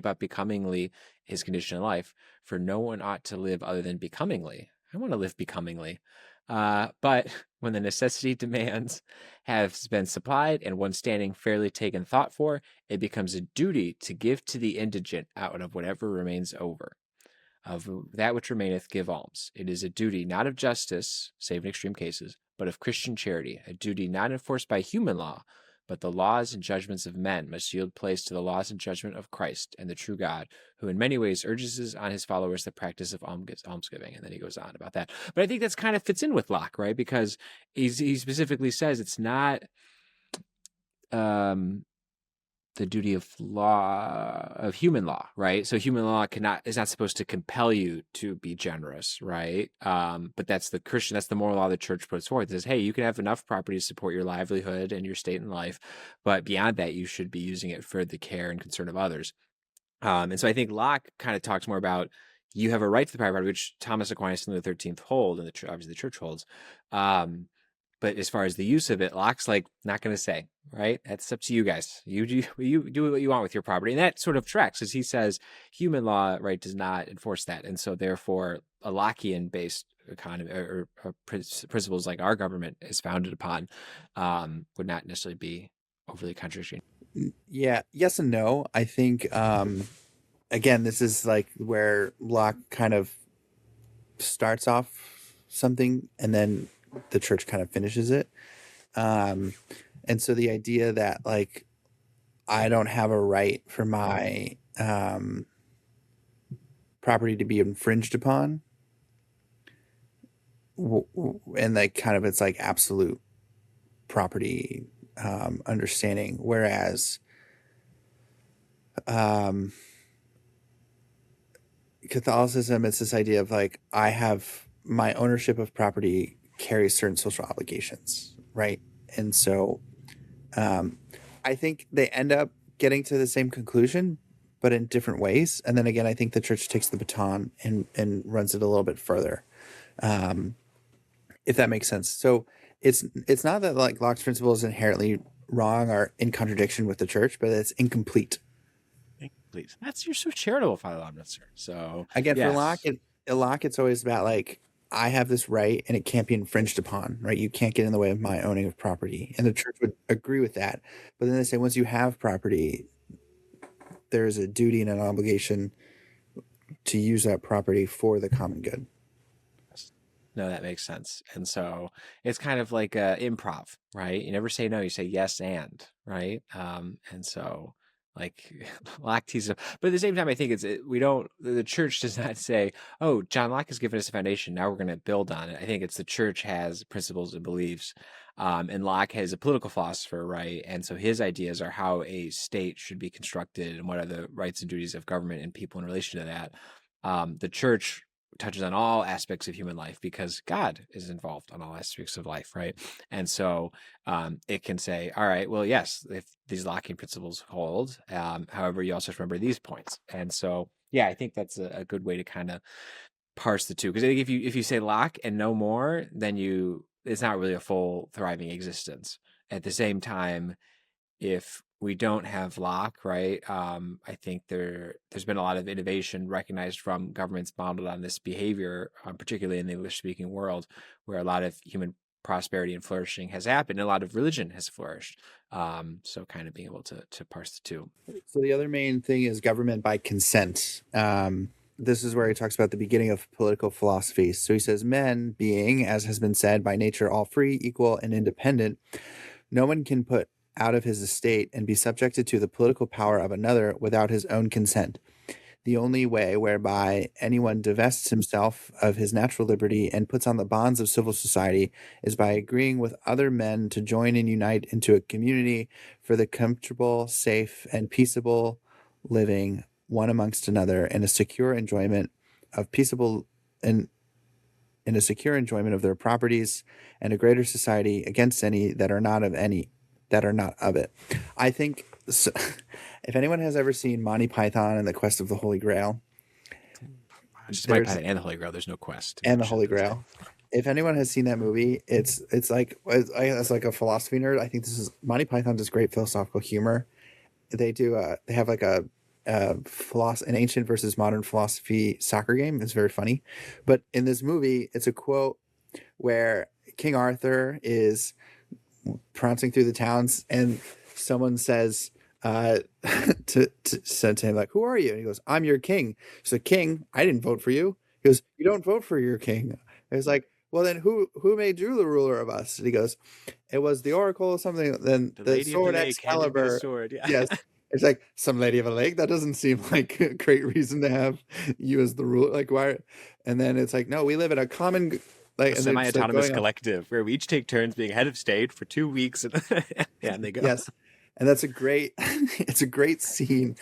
B: up becomingly his condition in life. For no one ought to live other than becomingly. I want to live becomingly. But when the necessity demands has been supplied and one standing fairly taken thought for, it becomes a duty to give to the indigent out of whatever remains over. Of that which remaineth, give alms. It is a duty not of justice, save in extreme cases, but of Christian charity, a duty not enforced by human law, but the laws and judgments of men must yield place to the laws and judgment of Christ and the true God, who in many ways urges on his followers the practice of almsgiving. And then he goes on about that. But I think that's kind of fits in with Locke, right? Because he specifically says it's not the duty of human law, right? So human law is not supposed to compel you to be generous, right? But that's the moral law the church puts forth. It says, hey, you can have enough property to support your livelihood and your state in life, but beyond that, you should be using it for the care and concern of others. And so I think Locke kind of talks more about you have a right to the private property, which Thomas Aquinas and the 13th hold, and obviously the church holds. But as far as the use of it, Locke's like, not going to say, right? That's up to you guys. You do what you want with your property. And that sort of tracks, as he says, human law, right, does not enforce that. And so therefore, a Lockean-based economy or principles like our government is founded upon would not necessarily be overly contradictory.
A: Yeah, yes and no. I think, again, this is like where Locke kind of starts off something and then the church kind of finishes it. And so the idea that like I don't have a right for my property to be infringed upon, and like kind of it's like absolute property understanding, whereas Catholicism, it's this idea of like I have my ownership of property carries certain social obligations, right? And so I think they end up getting to the same conclusion, but in different ways. And then again, I think the church takes the baton and runs it a little bit further, if that makes sense. So it's not that like Locke's principle is inherently wrong or in contradiction with the church, but it's incomplete.
B: Please. You're so charitable, Father Lomnitzer. So
A: again,
B: yes.
A: for Locke, it's always about like I have this right and it can't be infringed upon, right? You can't get in the way of my owning of property. And the church would agree with that. But then they say once you have property, there's a duty and an obligation to use that property for the common good.
B: No, that makes sense. And so it's kind of like improv, right? You never say no, you say yes and, right? And so like Locke teases up. But at the same time, I think the church does not say, oh, John Locke has given us a foundation, now we're going to build on it. I think it's the church has principles and beliefs. And Locke is a political philosopher, right? And so his ideas are how a state should be constructed and what are the rights and duties of government and people in relation to that. The church touches on all aspects of human life because God is involved on all aspects of life, right? And so it can say, all right, well, yes, if these Lockean principles hold, however, you also have to remember these points. And so, yeah, I think that's a good way to kind of parse the two. Because I think if you say Locke and no more, then it's not really a full thriving existence. At the same time, if we don't have Locke, right? I think there's been a lot of innovation recognized from governments modeled on this behavior, particularly in the English-speaking world, where a lot of human prosperity and flourishing has happened, and a lot of religion has flourished. So kind of being able to parse the two.
A: So the other main thing is government by consent. This is where he talks about the beginning of political philosophy. So he says, men being, as has been said, by nature all free, equal, and independent, no one can put out of his estate and be subjected to the political power of another without his own consent. The only way whereby anyone divests himself of his natural liberty and puts on the bonds of civil society is by agreeing with other men to join and unite into a community for the comfortable, safe, and peaceable living one amongst another in a secure enjoyment of peaceable and in a secure enjoyment of their properties and a greater society against any that are not of it. I think so, if anyone has ever seen Monty Python and the Quest of the Holy Grail,
B: Just Monty Python and the Holy Grail. There's no quest.
A: And the Holy Grail. If anyone has seen that movie, it's like, as like a philosophy nerd, I think this is Monty Python does great philosophical humor. They have like an ancient versus modern philosophy soccer game. It's very funny. But in this movie, it's a quote where King Arthur is prancing through the towns and someone says said to him, like, who are you? And he goes, I'm your king. So, king, I didn't vote for you. He goes, you don't vote for your king. It was like, well, then who made you the ruler of us? And he goes, it was the oracle or something. Then the sword Excalibur.
B: Yeah.
A: Yes. It's like, some lady of a lake. That doesn't seem like a great reason to have you as the ruler. Like, why? And then it's like, no, we live in a common, like,
B: a semi-autonomous collective where we each take turns being head of state for 2 weeks. And yeah, and they go.
A: Yes. And that's it's a great scene.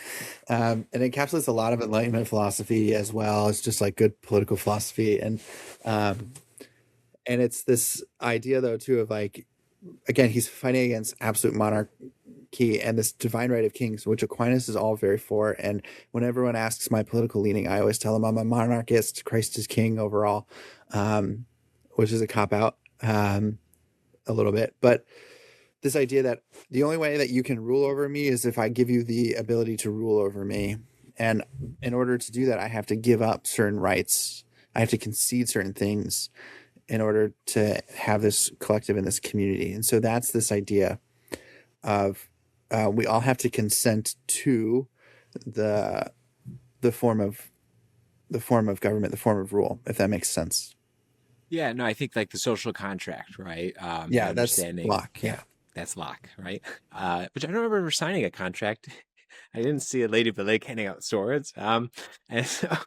A: And it encapsulates a lot of Enlightenment philosophy as well. It's just like good political philosophy. And it's this idea though, too, of like, again, he's fighting against absolute monarchy and this divine right of kings, which Aquinas is all very for. And when everyone asks my political leaning, I always tell them I'm a monarchist. Christ is king overall, which is a cop-out a little bit. But this idea that the only way that you can rule over me is if I give you the ability to rule over me. And in order to do that, I have to give up certain rights. I have to concede certain things in order to have this collective in this community. And so that's this idea of we all have to consent to the form of government, the form of rule, if that makes sense.
B: Yeah, no, I think like the social contract, right?
A: Yeah, that's Locke. Yeah.
B: That's Locke, right? Which I don't remember signing a contract. I didn't see a lady of the lake handing out swords. And so,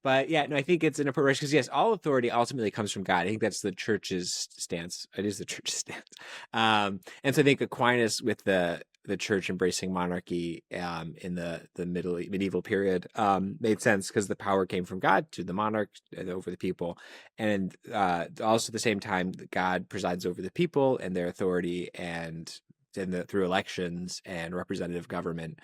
B: but yeah, no, I think it's an approach because yes, all authority ultimately comes from God. I think that's the church's stance. It is the church's stance. And so I think Aquinas with the church embracing monarchy in the medieval period made sense because the power came from God to the monarch over the people, and also at the same time God presides over the people and their authority and through elections and representative government.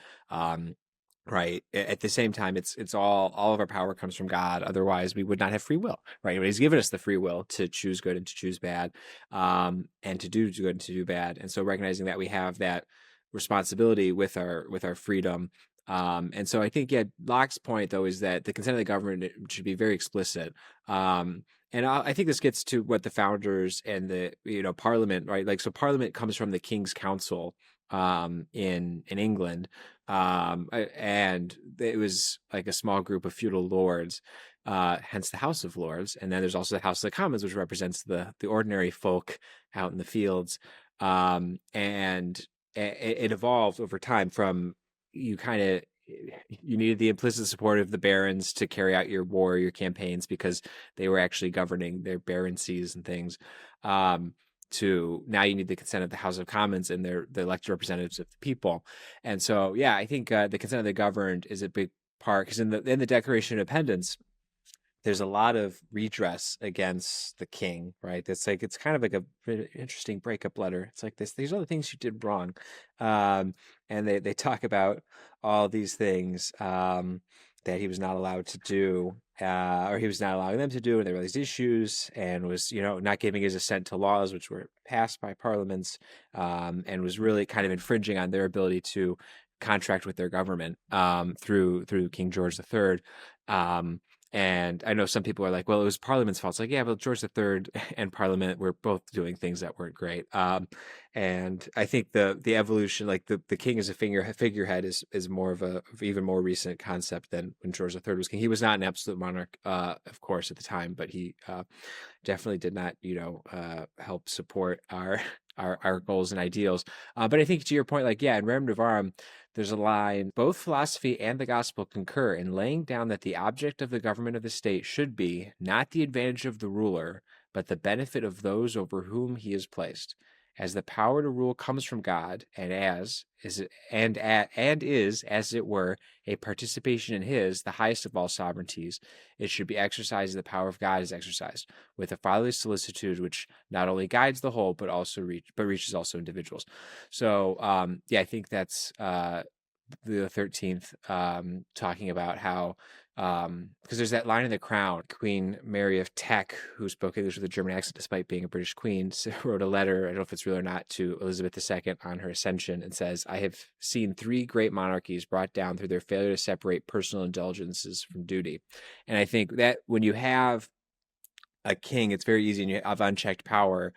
B: Right. At the same time, it's all of our power comes from God. Otherwise, we would not have free will. Right. But He's given us the free will to choose good and to choose bad, and to do good and to do bad. And so recognizing that we have that responsibility with our freedom. And so I think, yeah, Locke's point though is that the consent of the government should be very explicit. And I think this gets to what the founders and the Parliament, right? Like, so Parliament comes from the King's Council in England, and it was like a small group of feudal lords, hence the House of Lords. And then there's also the House of the Commons, which represents the ordinary folk out in the fields, and it evolved over time from you needed the implicit support of the barons to carry out your war, your campaigns, because they were actually governing their baroncies and things, to now you need the consent of the House of Commons and the elected representatives of the people. And so, yeah, I think the consent of the governed is a big part because in the Declaration of Independence, there's a lot of redress against the king, right? It's kind of like a interesting breakup letter. It's like these are the things you did wrong. And they talk about all these things. that he was not allowed to do, or he was not allowing them to do, and there were these issues, and was, not giving his assent to laws which were passed by parliaments, and was really kind of infringing on their ability to contract with their government, through King George III. Um, and I know some people are like, well, it was Parliament's fault. It's like, yeah, but George III and Parliament were both doing things that weren't great. And I think the evolution, like the king as a figurehead, is more of even more recent concept than when George III was king. He was not an absolute monarch, of course, at the time, but he definitely did not, help support our goals and ideals. But I think to your point, like, yeah, in Rerum Novarum, there's a line: both philosophy and the gospel concur in laying down that the object of the government of the state should be not the advantage of the ruler, but the benefit of those over whom he is placed. As the power to rule comes from God, and is, as it were, a participation in his, the highest of all sovereignties, it should be exercised as the power of God is exercised, with a fatherly solicitude which not only guides the whole, but reaches also individuals. So I think that's the 13th, talking about how, because there's that line in The Crown, Queen Mary of Teck, who spoke English with a German accent despite being a British queen, wrote a letter, I don't know if it's real or not, to Elizabeth II on her ascension, and says, I have seen 3 great monarchies brought down through their failure to separate personal indulgences from duty. And I think that when you have a king, it's very easy, and you have unchecked power,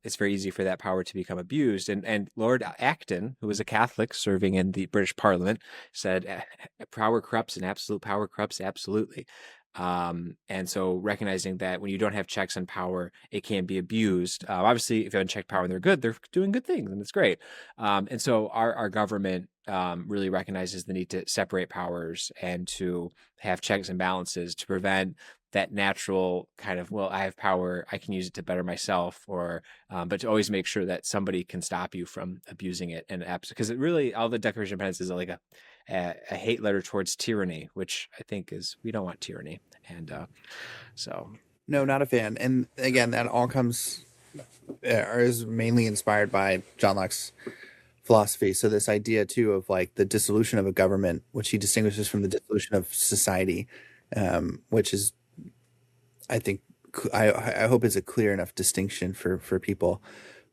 B: it's very easy for that power to become abused. And Lord Acton, who was a Catholic serving in the British Parliament, said, power corrupts and absolute power corrupts absolutely. And so recognizing that when you don't have checks on power, it can be abused. Obviously, if you have unchecked power and they're good, they're doing good things, and it's great. And so our government really recognizes the need to separate powers and to have checks and balances to prevent that natural kind of, well, I have power, I can use it to better myself, or but to always make sure that somebody can stop you from abusing it. And because it really, all the Declaration of Independence is like a hate letter towards tyranny, which I think we don't want tyranny. And so.
A: No, not a fan. And again, that all is mainly inspired by John Locke's philosophy. So this idea too of like the dissolution of a government, which he distinguishes from the dissolution of society, which is, I think, I hope is a clear enough distinction for people.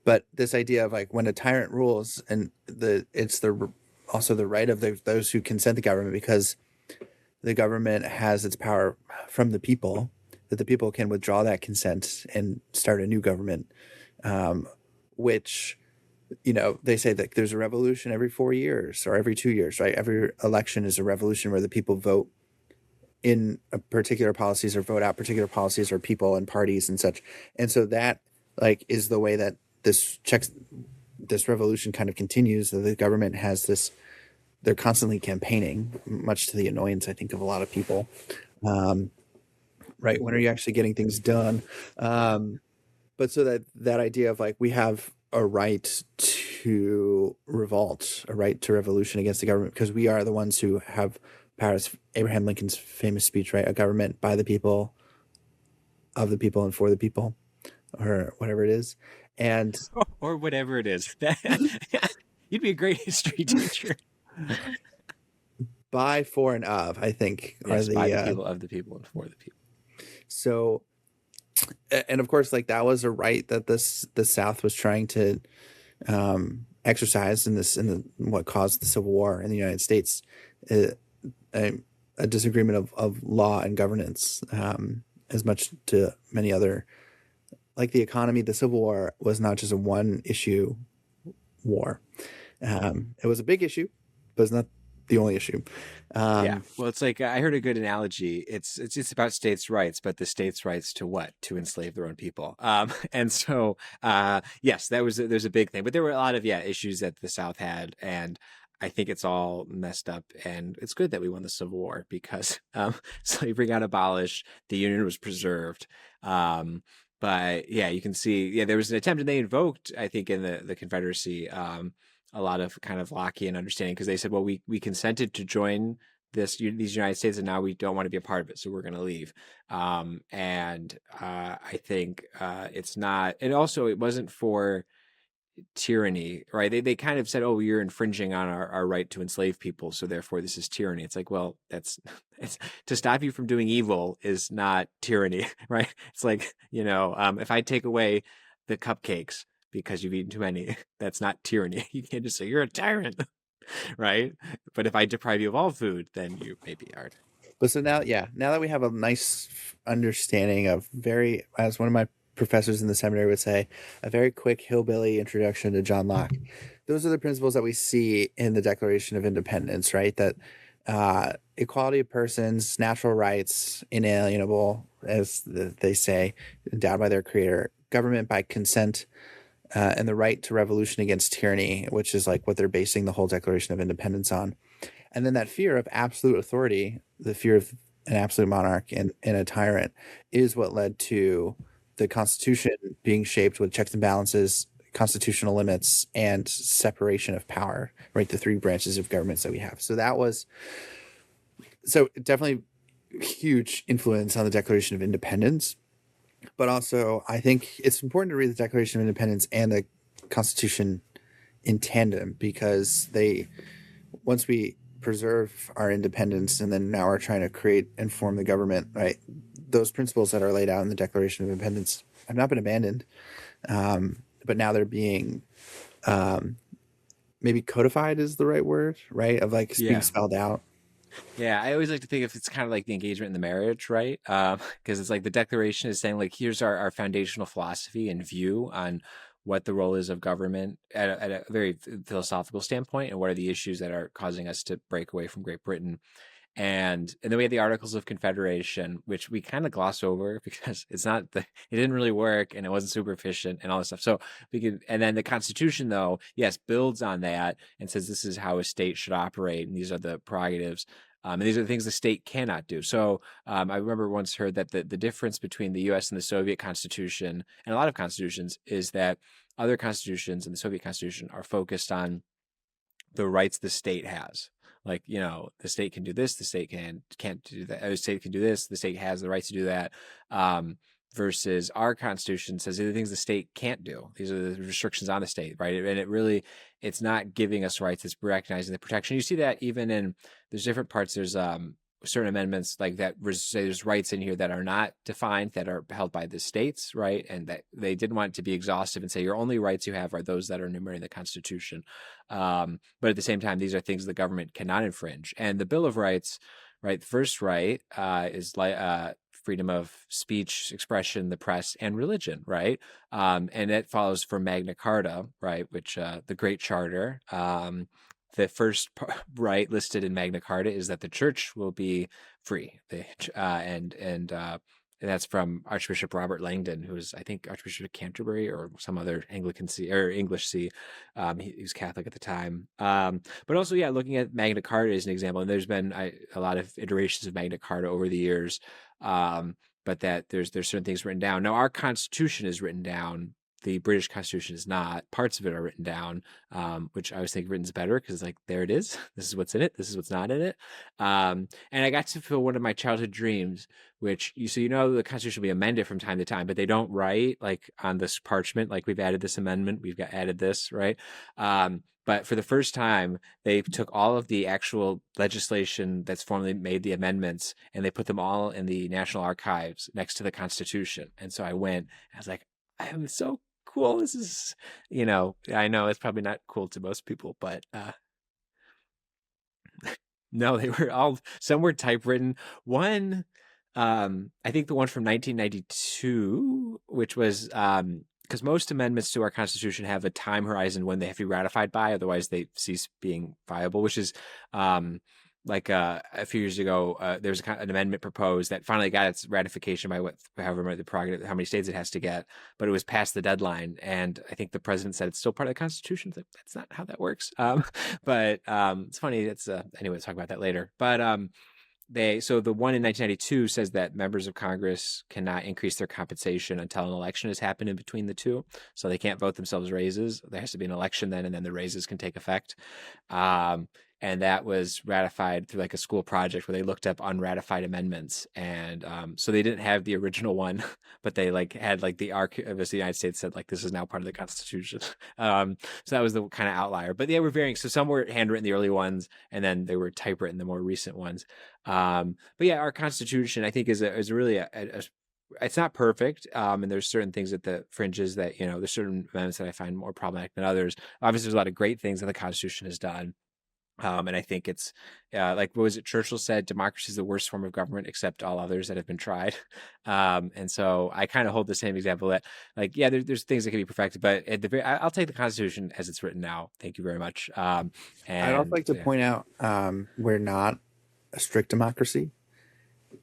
A: But this idea of like when a tyrant rules, and it's also the right of those who consent the government, because the government has its power from the people, that the people can withdraw that consent and start a new government, which, they say that there's a revolution every 4 years or every 2 years, right? Every election is a revolution where the people vote in particular policies or vote out particular policies or people and parties and such. And so that like is the way that this revolution kind of continues. The government has this, they're constantly campaigning, much to the annoyance, I think, of a lot of people. Right. When are you actually getting things done? But so that idea of like, we have a right to revolt, a right to revolution against the government, because we are the ones who have powers. Abraham Lincoln's famous speech, right? A government by the people, of the people, and for the people, or whatever it is. And
B: or whatever it is. You'd be a great history teacher.
A: By, for, and of, I think,
B: yes,
A: are
B: by the people, of the people, and for the people.
A: So, and of course, like that was a right that the South was trying to exercise in what caused the Civil War in the United States, a disagreement of law and governance, as much to many other, like the economy. The Civil War was not just a one issue war. It was a big issue, but it's not the only issue.
B: Yeah. Well, it's like, I heard a good analogy. It's about states' rights, but the states' rights to what? To enslave their own people. And so, yes, there's a big thing, but there were a lot of, issues that the South had. And I think it's all messed up, and it's good that we won the Civil War, because slavery got abolished, the Union was preserved. But you can see, there was an attempt, and they invoked, I think, in the Confederacy, a lot of kind of Lockean understanding, because they said, well, we consented to join these United States, and now we don't want to be a part of it, so we're going to leave. And I think it's not, and also it wasn't for tyranny, right? They kind of said, oh, you're infringing on our right to enslave people, so therefore this is tyranny. It's like, well, that's it's to stop you from doing evil is not tyranny, right? It's like, if I take away the cupcakes because you've eaten too many, that's not tyranny. You can't just say you're a tyrant, right? But if I deprive you of all food, then you maybe aren't.
A: But so now that we have a nice understanding of as one of my professors in the seminary would say, a very quick hillbilly introduction to John Locke. Those are the principles that we see in the Declaration of Independence, right? That equality of persons, natural rights, inalienable, as they say, endowed by their creator, government by consent, and the right to revolution against tyranny, which is like what they're basing the whole Declaration of Independence on. And then that fear of absolute authority, the fear of an absolute monarch and a tyrant, is what led to the Constitution being shaped with checks and balances, constitutional limits, and separation of power, right? The three branches of governments that we have. So definitely huge influence on the Declaration of Independence. But also, I think it's important to read the Declaration of Independence and the Constitution in tandem, because once we preserve our independence and then now we're trying to create and form the government, right? Those principles that are laid out in the Declaration of Independence have not been abandoned, but now they're being maybe codified is the right word, right? Of like being spelled out.
B: Yeah, I always like to think if it's kind of like the engagement in the marriage, right? Because it's like the Declaration is saying, like, here's our foundational philosophy and view on what the role is of government at a very philosophical standpoint, and what are the issues that are causing us to break away from Great Britain. And then we had the Articles of Confederation, which we kind of gloss over because it didn't really work and it wasn't super efficient and all this stuff. So and then the Constitution, though, yes, builds on that and says this is how a state should operate, and these are the prerogatives. And these are the things the state cannot do. So I remember once heard that the difference between the U.S. and the Soviet Constitution, and a lot of constitutions, is that other constitutions and the Soviet Constitution are focused on the rights the state has. Like, the state can do this, the state can't do that. The state can do this, the state has the right to do that. Versus our Constitution says these are the things the state can't do. These are the restrictions on the state, right? And it's not giving us rights, it's recognizing the protection. You see that even there's different parts. There's certain amendments like that say there's rights in here that are not defined, that are held by the states, right? And that they didn't want it to be exhaustive and say your only rights you have are those that are enumerated in the Constitution. But at the same time, these are things the government cannot infringe. And the Bill of Rights, right? The first right is like freedom of speech, expression, the press, and religion, right? And it follows from Magna Carta, right? Which the Great Charter. The first right listed in Magna Carta is that the church will be free. And that's from Archbishop Robert Langdon, who was, I think, Archbishop of Canterbury or some other Anglican see or English see. He was Catholic at the time. But also, looking at Magna Carta as an example, and there's been a lot of iterations of Magna Carta over the years. But that there's certain things written down. Now, our Constitution is written down. The British Constitution is not. Parts of it are written down, which I always think written's better because, like, there it is. This is what's in it. This is what's not in it. And I got to fulfill one of my childhood dreams, which the Constitution will be amended from time to time, but they don't write like on this parchment, like we've added this amendment, added this, right? But for the first time, they took all of the actual legislation that's formally made the amendments, and they put them all in the National Archives next to the Constitution. And so I went, I was like, I'm so cool. This is, I know it's probably not cool to most people, but no, some were typewritten. One, I think the one from 1992, which was, because most amendments to our Constitution have a time horizon when they have to be ratified by, otherwise they cease being viable, which is, like a few years ago, there was an amendment proposed that finally got its ratification by however how many states it has to get, but it was past the deadline, and I think the president said it's still part of the Constitution. Like, that's not how that works. But it's funny. It's anyway. Let's talk about that later. But so the one in 1992 says that members of Congress cannot increase their compensation until an election has happened in between the two. So they can't vote themselves raises. There has to be an election then, and then the raises can take effect. and that was ratified through like a school project where they looked up unratified amendments, and so they didn't have the original one, but they like had like the archivist of the United States said like this is now part of the Constitution. So that was the kind of outlier. But yeah, we're varying. So some were handwritten, the early ones, and then they were typewritten, the more recent ones. But yeah, our Constitution I think is really it's not perfect, and there's certain things at the fringes that there's certain amendments that I find more problematic than others. Obviously, there's a lot of great things that the Constitution has done. And I think it's like, what was it Churchill said, democracy is the worst form of government except all others that have been tried. And so I kind of hold the same example that like, yeah, there's things that can be perfected, but at the I'll take the Constitution as it's written now. Thank you very much. And
A: I'd also like to point out we're not a strict democracy.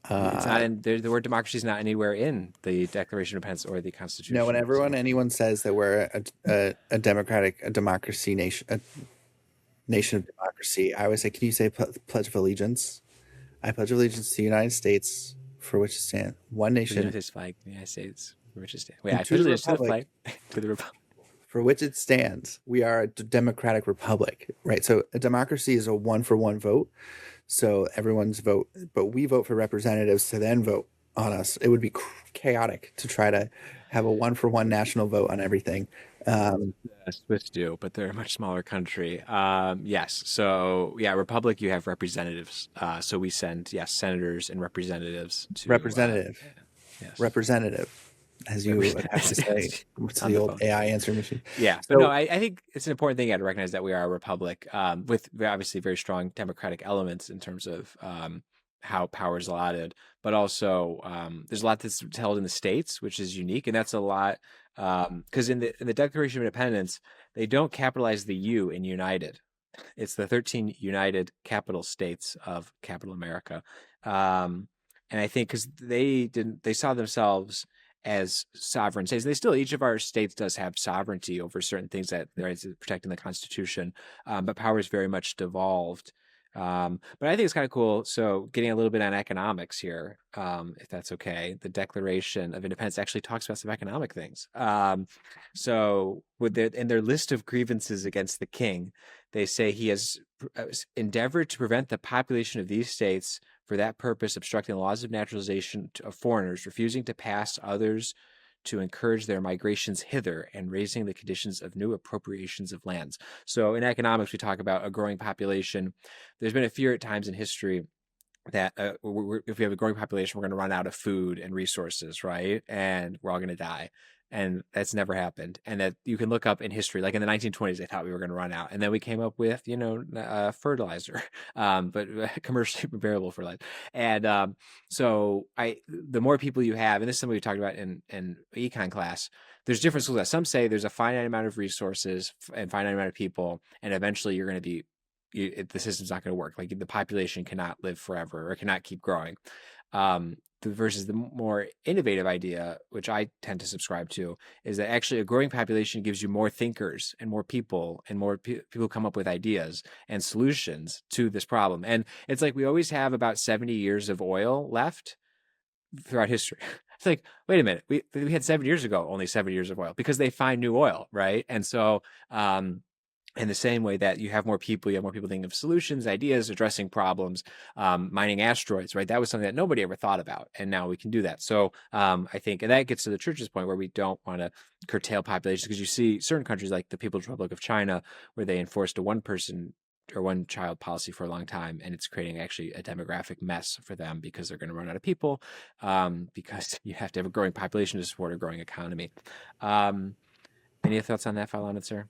B: It's not in the word democracy is not anywhere in the Declaration of Independence or the Constitution.
A: No, whenever anyone says that we're a democracy nation, a nation of democracy, I always say, can you say Pledge of Allegiance? I pledge allegiance to the United States, for which it stands, one nation.
B: The United States flag, the United States, for which it stands. Wait, I pledge allegiance to the flag, to the republic.
A: For which it stands. We are a democratic republic, right? So a democracy is a 1-for-1 vote. So everyone's vote, but we vote for representatives to then vote on us. It would be chaotic to try to have a 1-for-1 national vote on everything.
B: Swiss do, but they're a much smaller country. Yes. So yeah, republic, you have representatives. So we send, senators and representatives to
A: representative.
B: Yes.
A: Representative, as you would have to say. What's the old AI answer machine?
B: Yeah. So, but no, I think it's an important thing to recognize that we are a republic with obviously very strong democratic elements in terms of how power is allotted, but also there's a lot that's held in the states, which is unique, and that's a lot because in the Declaration of Independence, they don't capitalize the U in United. It's the 13 United Capital States of Capital America, and I think because they saw themselves as sovereign states. They still, each of our states does have sovereignty over certain things that they're protecting the Constitution, but power is very much devolved. But I think it's kind of cool. So getting a little bit on economics here, if that's okay, the Declaration of Independence actually talks about some economic things. So in their list of grievances against the king, they say he has endeavored to prevent the population of these states for that purpose, obstructing the laws of naturalization of foreigners, refusing to pass others to encourage their migrations hither, and raising the conditions of new appropriations of lands. So in economics, we talk about a growing population. There's been a fear at times in history that if we have a growing population, we're going to run out of food and resources, right? And we're all going to die. And that's never happened. And that you can look up in history, like in the 1920s, they thought we were going to run out. And then we came up with, fertilizer, but commercially available fertilizer. And so the more people you have, and this is something we talked about in econ class, there's different schools. Some say there's a finite amount of resources and finite amount of people, and eventually you're going to be, the system's not going to work. Like the population cannot live forever or cannot keep growing. Versus the more innovative idea, which I tend to subscribe to, is that actually a growing population gives you more thinkers and more people and more people come up with ideas and solutions to this problem. And it's like we always have about 70 years of oil left throughout history. It's like, wait a minute, we had 7 years ago only 7 years of oil because they find new oil, right? And so in the same way that you have more people thinking of solutions, ideas, addressing problems, mining asteroids, right? That was something that nobody ever thought about. And now we can do that. So I think, and that gets to the church's point where we don't want to curtail populations, because you see certain countries like the People's Republic of China, where they enforced a one-person or one-child policy for a long time, and it's creating actually a demographic mess for them because they're going to run out of people, because you have to have a growing population to support a growing economy. Any thoughts on that, Philemon, sir?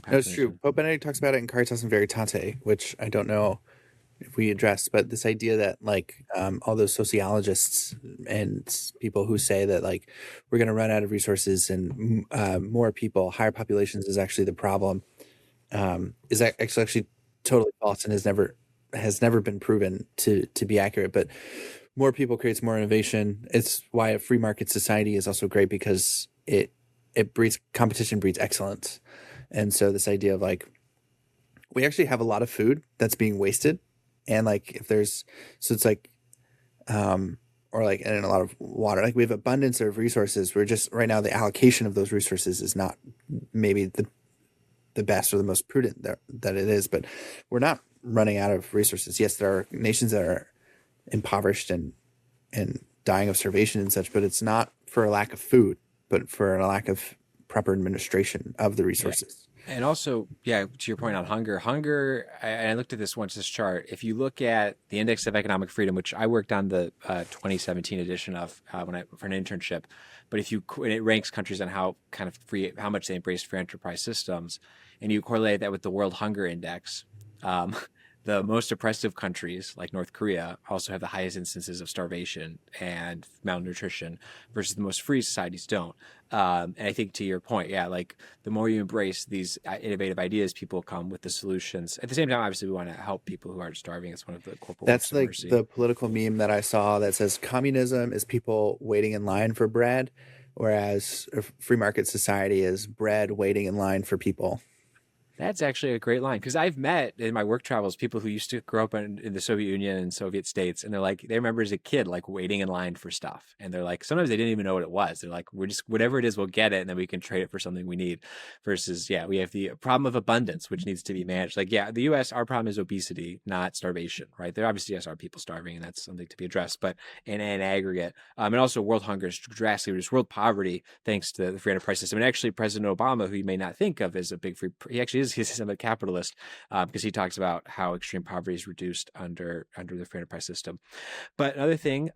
A: That's true. Pope Benedict talks about it in Caritas in Veritate, which I don't know if we addressed, but this idea that like all those sociologists and people who say that like we're going to run out of resources and more people, higher populations is actually the problem, is actually totally false and has never been proven to be accurate. But more people creates more innovation. It's why a free market society is also great, because it breeds competition, breeds excellence. And so this idea of like, we actually have a lot of food that's being wasted. And like, it's like, or like, and a lot of water, like we have abundance of resources. We're just right now, the allocation of those resources is not maybe the best or the most prudent that it is, but we're not running out of resources. Yes, there are nations that are impoverished and dying of starvation and such, but it's not for a lack of food, but for a lack of proper administration of the
B: Yeah.
A: resources.
B: And also, yeah, to your point on hunger, I looked at this chart. If you look at the Index of Economic Freedom, which I worked on the 2017 edition of for an internship, but it ranks countries on how much they embrace free enterprise systems, and you correlate that with the World Hunger Index, um, the most oppressive countries like North Korea also have the highest instances of starvation and malnutrition versus the most free societies don't. And I think to your point, yeah, like the more you embrace these innovative ideas, people come with the solutions. At the same time, obviously, we want to help people who are starving. It's one of the corporate works
A: That's
B: of
A: like
B: mercy.
A: the political meme that I saw that says communism is people waiting in line for bread, whereas a free market society is bread waiting in line for people.
B: That's actually a great line, because I've met in my work travels people who used to grow up in the Soviet Union and Soviet states, and they're like, they remember as a kid like waiting in line for stuff, and they're like, sometimes they didn't even know what it was. They're like, we're just whatever it is, we'll get it, and then we can trade it for something we need. Versus, yeah, we have the problem of abundance, which needs to be managed. Like, yeah, the U.S. our problem is obesity, not starvation, right? There obviously yes are people starving, and that's something to be addressed, but in an aggregate, and also world hunger is drastically reduced, world poverty thanks to the free enterprise system, and actually President Obama, who you may not think of as a big free, he actually is he's a capitalist, because he talks about how extreme poverty is reduced under the free enterprise system. But another thing,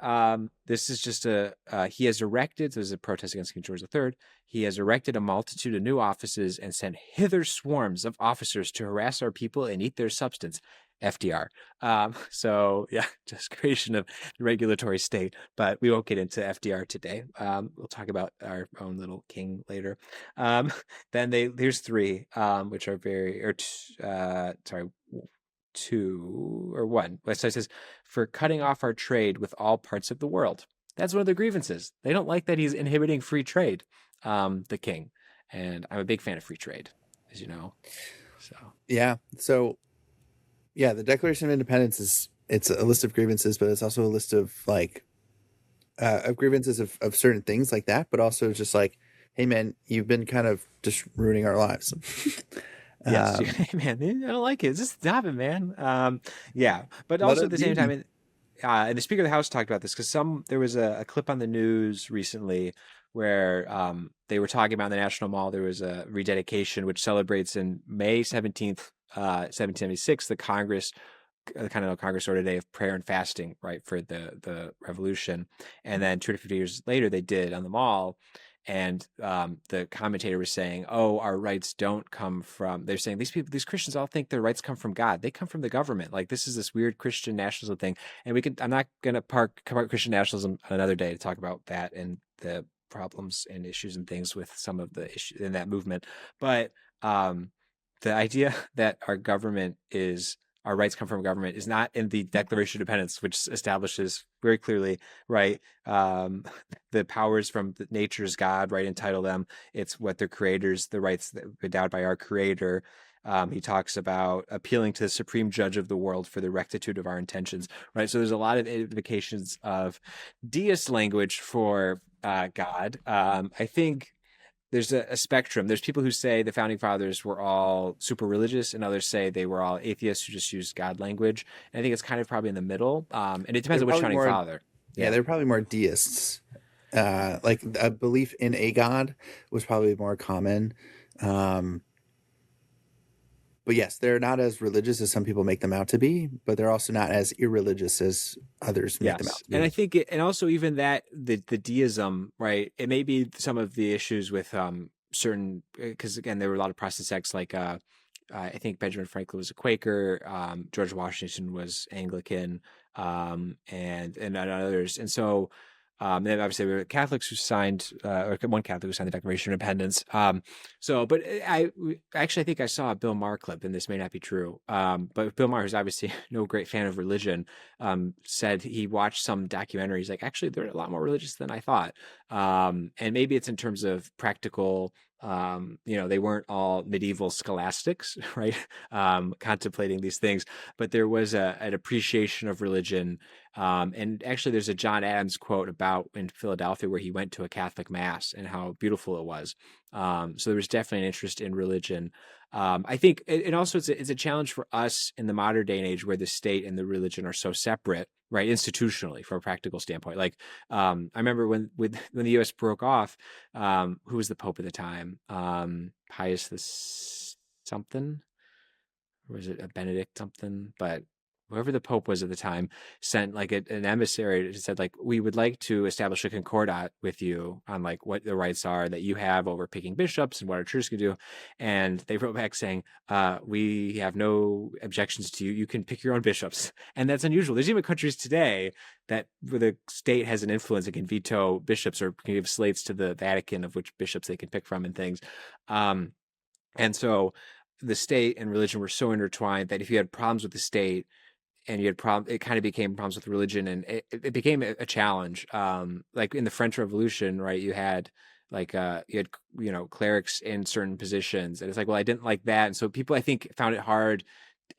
B: this is just he has erected, so there's a protest against King George III. He has erected a multitude of new offices and sent hither swarms of officers to harass our people and eat their substance. FDR. So yeah, just creation of the regulatory state, but we won't get into FDR today. We'll talk about our own little king later. Then there's three, which are two or one. So it says, for cutting off our trade with all parts of the world. That's one of the grievances. They don't like that he's inhibiting free trade, the king. And I'm a big fan of free trade, as you know. So
A: yeah. So yeah, the Declaration of Independence it's a list of grievances, but it's also a list of of grievances of certain things like that, but also just like, hey man, you've been kind of just ruining our lives.
B: yes, man, I don't like it. Just stop it, man. Yeah, but also at the same time, and the Speaker of the House talked about this because there was a clip on the news recently where they were talking about the National Mall. There was a rededication which celebrates in May 17th, 1776, the Continental Congress ordered a day of prayer and fasting, right, for the Revolution, and then 250 years later they did on the Mall. And the commentator was saying, "Oh, our rights don't come from." They're saying these Christians all think their rights come from God. They come from the government. Like this is this weird Christian nationalism thing. And I'm not going to park Christian nationalism another day to talk about that and the problems and issues and things with some of the issues in that movement. But the idea that our rights come from government is not in the Declaration of Independence, which establishes very clearly, right, the powers from nature's God, right, entitle them. It's what their creators, the rights that endowed by our creator. He talks about appealing to the supreme judge of the world for the rectitude of our intentions, right? So there's a lot of indications of deist language for God. I think there's a spectrum. There's people who say the founding fathers were all super religious, and others say they were all atheists who just used God language. And I think it's kind of probably in the middle. And it depends on which founding father.
A: Yeah, they're probably more deists. Like a belief in a God was probably more common. But yes, they're not as religious as some people make them out to be, but they're also not as irreligious as others make them out to be.
B: And I think, and also even that the deism, right? It may be some of the issues with certain, because again, there were a lot of Protestant sects like I think Benjamin Franklin was a Quaker, George Washington was Anglican, and others, and so. Then obviously there were Catholics who signed, or one Catholic who signed the Declaration of Independence. But I think I saw a Bill Maher clip, and this may not be true. But Bill Maher, who's obviously no great fan of religion, said he watched some documentaries. Like, actually, they're a lot more religious than I thought. And maybe it's in terms of practical. They weren't all medieval scholastics, right? Contemplating these things, but there was an appreciation of religion. And actually there's a John Adams quote about in Philadelphia where he went to a Catholic mass and how beautiful it was. So there was definitely an interest in religion. I think, and also it's a challenge for us in the modern day and age where the state and the religion are so separate, right? Institutionally, from a practical standpoint. Like, I remember when the U.S. broke off, who was the Pope at the time? Pius the something, or was it a Benedict something? But whoever the Pope was at the time sent like an emissary that said like, we would like to establish a concordat with you on like what the rights are that you have over picking bishops and what our church can do. And they wrote back saying, we have no objections to you. You can pick your own bishops. And that's unusual. There's even countries today that where the state has an influence and can veto bishops or can give slates to the Vatican of which bishops they can pick from and things. And so the state and religion were so intertwined that if you had problems with the state, and you had it kind of became problems with religion, and it became a challenge. Like in the French Revolution, right? You had like clerics in certain positions, and it's like, well, I didn't like that, and so people I think found it hard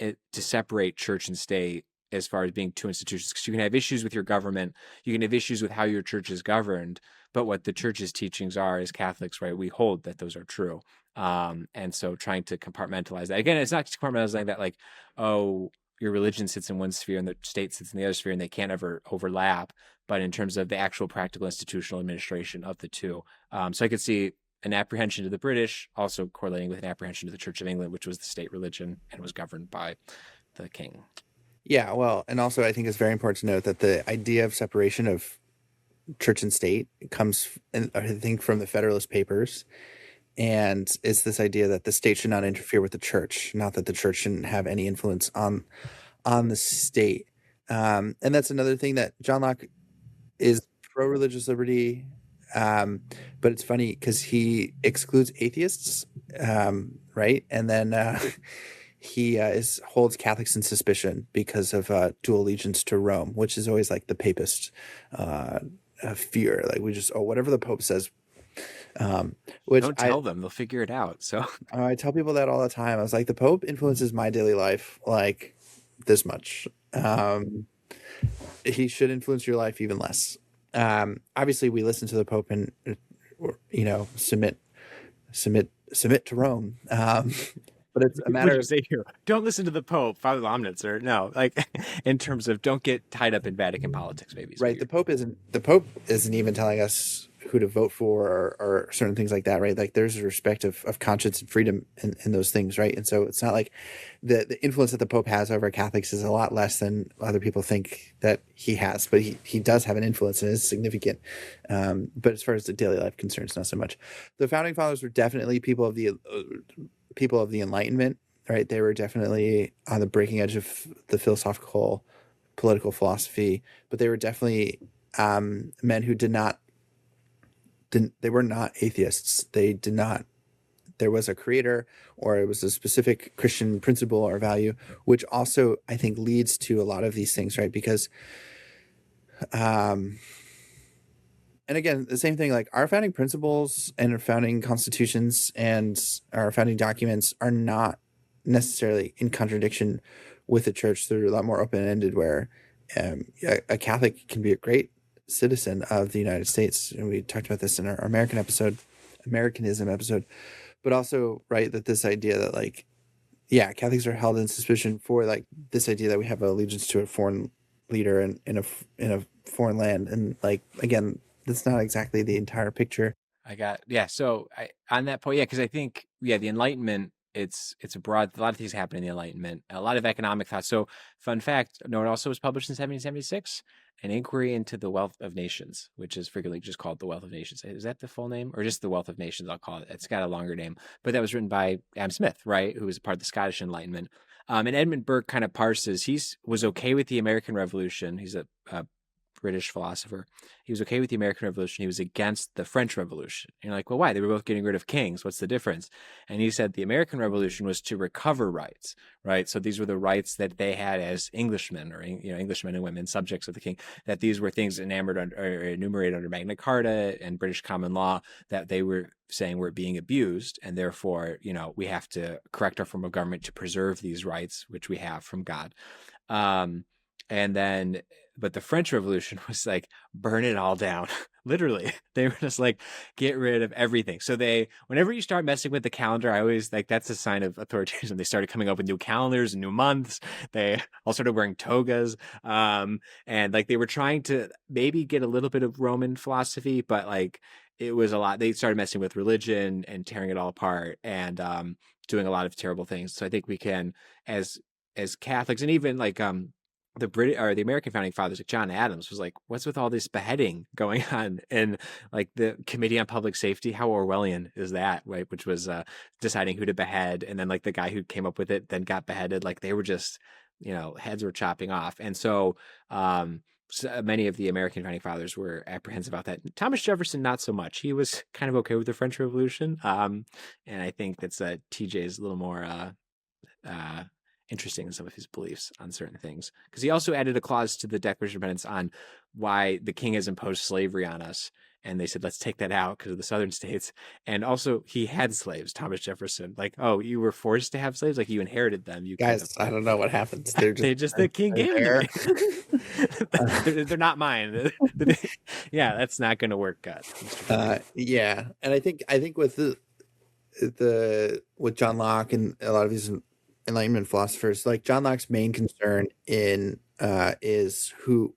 B: to separate church and state as far as being two institutions, because you can have issues with your government, you can have issues with how your church is governed, but what the church's teachings are as Catholics, right? We hold that those are true. And so trying to compartmentalize that, again, it's not compartmentalizing that like, oh, your religion sits in one sphere and the state sits in the other sphere and they can't ever overlap, but in terms of the actual practical institutional administration of the two. So I could see an apprehension to the British also correlating with an apprehension to the Church of England, which was the state religion and was governed by the king.
A: Yeah, well, and also I think it's very important to note that the idea of separation of church and state comes, I think, from the Federalist Papers. And it's this idea that the state should not interfere with the church, not that the church shouldn't have any influence on the state. And that's another thing that John Locke is pro-religious liberty, but it's funny because he excludes atheists, right? And then he holds Catholics in suspicion because of dual allegiance to Rome, which is always like the papist fear. Like we just, whatever the Pope says. Which
B: don't tell them, they'll figure it out. So
A: I tell people that all the time. I was like, the Pope influences my daily life like this much. He should influence your life even less. Obviously we listen to the Pope and submit to Rome. But it's a matter of
B: say here, don't listen to the Pope, Father Lomnitz, or no, like in terms of don't get tied up in Vatican politics, maybe.
A: Right. The Pope isn't even telling us who to vote for or certain things like that, right? Like there's a respect of conscience and freedom in those things, right? And so it's not like the influence that the Pope has over Catholics is a lot less than other people think that he has, but he does have an influence and is significant. But as far as the daily life concerns, not so much. The founding fathers were definitely people of the Enlightenment, right? They were definitely on the breaking edge of the philosophical, political philosophy, but they were definitely men who they were not atheists. They did not. There was a creator, or it was a specific Christian principle or value, which also I think leads to a lot of these things, right? Because, and again, the same thing, like our founding principles and our founding constitutions and our founding documents are not necessarily in contradiction with the church. They're a lot more open-ended, where a Catholic can be a great citizen of the United States. And we talked about this in our Americanism episode, but also, right, that this idea that like, yeah, Catholics are held in suspicion for like this idea that we have allegiance to a foreign leader in a foreign land. And like, again, that's not exactly the entire picture.
B: So on that point, because I think, the Enlightenment, it's a lot of things happen in the Enlightenment, a lot of economic thought. So fun fact, it also was published in 1776, An Inquiry into the Wealth of Nations, which is frequently just called The Wealth of Nations. Is that the full name, or just The Wealth of Nations? I'll call it. It's got a longer name, but that was written by Adam Smith, right? Who was a part of the Scottish Enlightenment. And Edmund Burke kind of parses, was okay with the American Revolution. He's a British philosopher. He was okay with the American Revolution. He was against the French Revolution. And you're like, well, why? They were both getting rid of kings. What's the difference? And he said the American Revolution was to recover rights, right? So these were the rights that they had as Englishmen, or Englishmen and women, subjects of the king, that these were things enumerated under Magna Carta and British common law that they were saying were being abused. And therefore, we have to correct our form of government to preserve these rights, which we have from God. And then, but the French Revolution was like, burn it all down. Literally, they were just like, get rid of everything. So whenever you start messing with the calendar, I always like, that's a sign of authoritarianism. They started coming up with new calendars and new months. They all started wearing togas. And like, they were trying to maybe get a little bit of Roman philosophy, but like, it was a lot. They started messing with religion and tearing it all apart, and doing a lot of terrible things. So I think we can, as Catholics, and even like the British or the American founding fathers, like John Adams, was like, what's with all this beheading going on? And like the Committee on Public Safety, how Orwellian is that, right? Which was deciding who to behead, and then like the guy who came up with it then got beheaded. Like they were just, heads were chopping off. And so many of the American founding fathers were apprehensive about that. Thomas Jefferson, not so much. He was kind of okay with the French Revolution. And I think that's TJ is a little more interesting in some of his beliefs on certain things, because he also added a clause to the Declaration of Independence on why the king has imposed slavery on us. And they said, let's take that out because of the southern states. And also he had slaves, Thomas Jefferson. Like, oh, you were forced to have slaves? Like you inherited them. You
A: Guys, I don't know what happens. They're
B: the king gave them to me. They're not mine. Yeah, that's not going to work, God.
A: Yeah. And I think with with John Locke and a lot of these Enlightenment philosophers, like John Locke's main concern is who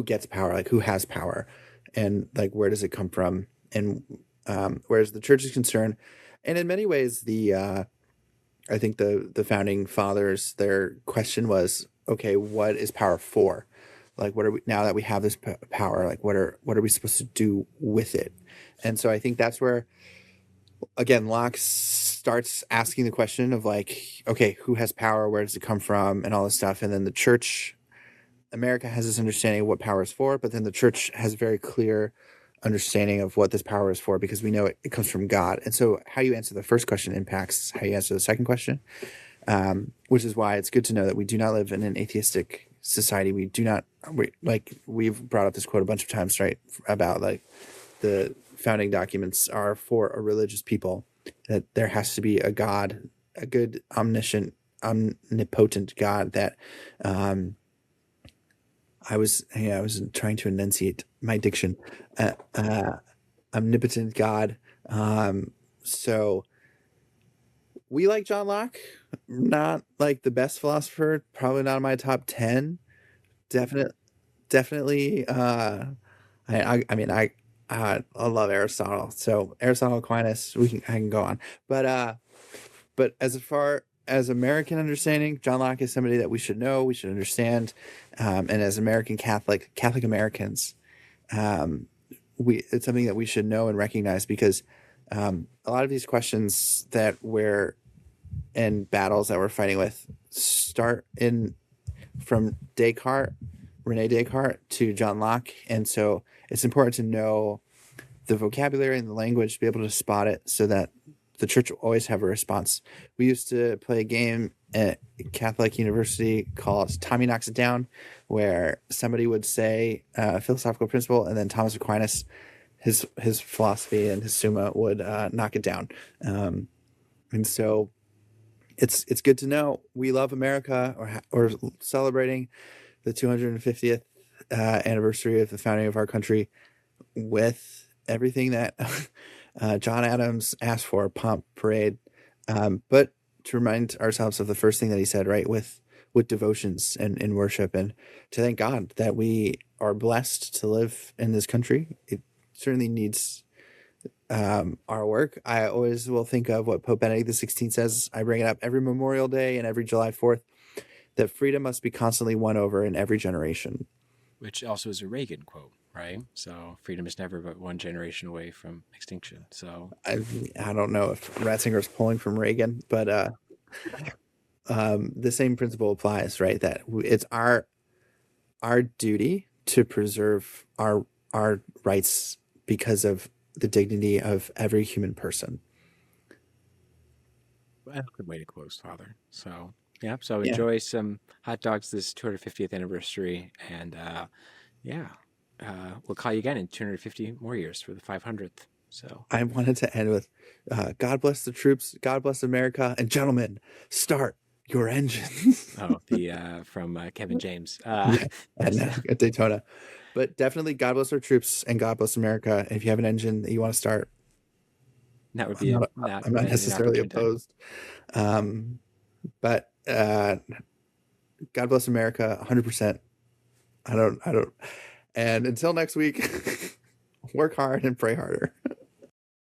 A: gets power, like who has power, and like where does it come from, and whereas the church is concerned, and in many ways I think the founding fathers, their question was, okay, what is power for? Like, what are we, now that we have this power, like what are we supposed to do with it? And so I think that's where, again, Locke starts asking the question of like, okay, who has power? Where does it come from? And all this stuff. And then the church, America has this understanding of what power is for, but then the church has a very clear understanding of what this power is for, because we know it comes from God. And so how you answer the first question impacts how you answer the second question, which is why it's good to know that we do not live in an atheistic society. We've brought up this quote a bunch of times, right? About like the founding documents are for a religious people, that there has to be a God, a good, omniscient, omnipotent God that, I was trying to enunciate my diction, omnipotent God. So we like John Locke, not like the best philosopher, probably not in my top 10. Definitely. I love Aristotle. So Aristotle, Aquinas, I can go on. But as far as American understanding, John Locke is somebody that we should know, we should understand. And as American Catholic Americans, it's something that we should know and recognize, because a lot of these questions that and battles that we're fighting with start from Rene Descartes to John Locke. And so it's important to know the vocabulary and the language to be able to spot it, so that the church will always have a response. We used to play a game at Catholic University called Tommy Knocks It Down, where somebody would say a philosophical principle, and then Thomas Aquinas, his philosophy and his Summa would knock it down. And so it's good to know we love America, or celebrating the 250th anniversary of the founding of our country with everything that John Adams asked for, pomp, parade, but to remind ourselves of the first thing that he said, right, with devotions and worship, and to thank God that we are blessed to live in this country. It certainly needs our work. I always will think of what Pope Benedict XVI says. I bring it up every Memorial Day and every July 4th, that freedom must be constantly won over in every generation.
B: Which also is a Reagan quote, right? So freedom is never but one generation away from extinction. So
A: I don't know if Ratzinger's pulling from Reagan, but the same principle applies, right? That it's our duty to preserve our rights because of the dignity of every human person.
B: Well, good way to close, Father. So yeah, so enjoy some hot dogs this 250th anniversary, and we'll call you again in 250 more years for the 500th. So
A: I wanted to end with God bless the troops, God bless America, and gentlemen, start your engines.
B: Oh, the from Kevin James.
A: Yeah,
B: Yes,
A: at Daytona. But definitely, God bless our troops and God bless America. If you have an engine that you want to start,
B: that would
A: I'm
B: be
A: not,
B: not
A: I'm not
B: an
A: necessarily
B: inopportune time.
A: opposed. But God bless America, 100%. I don't. And until next week, work hard and pray harder.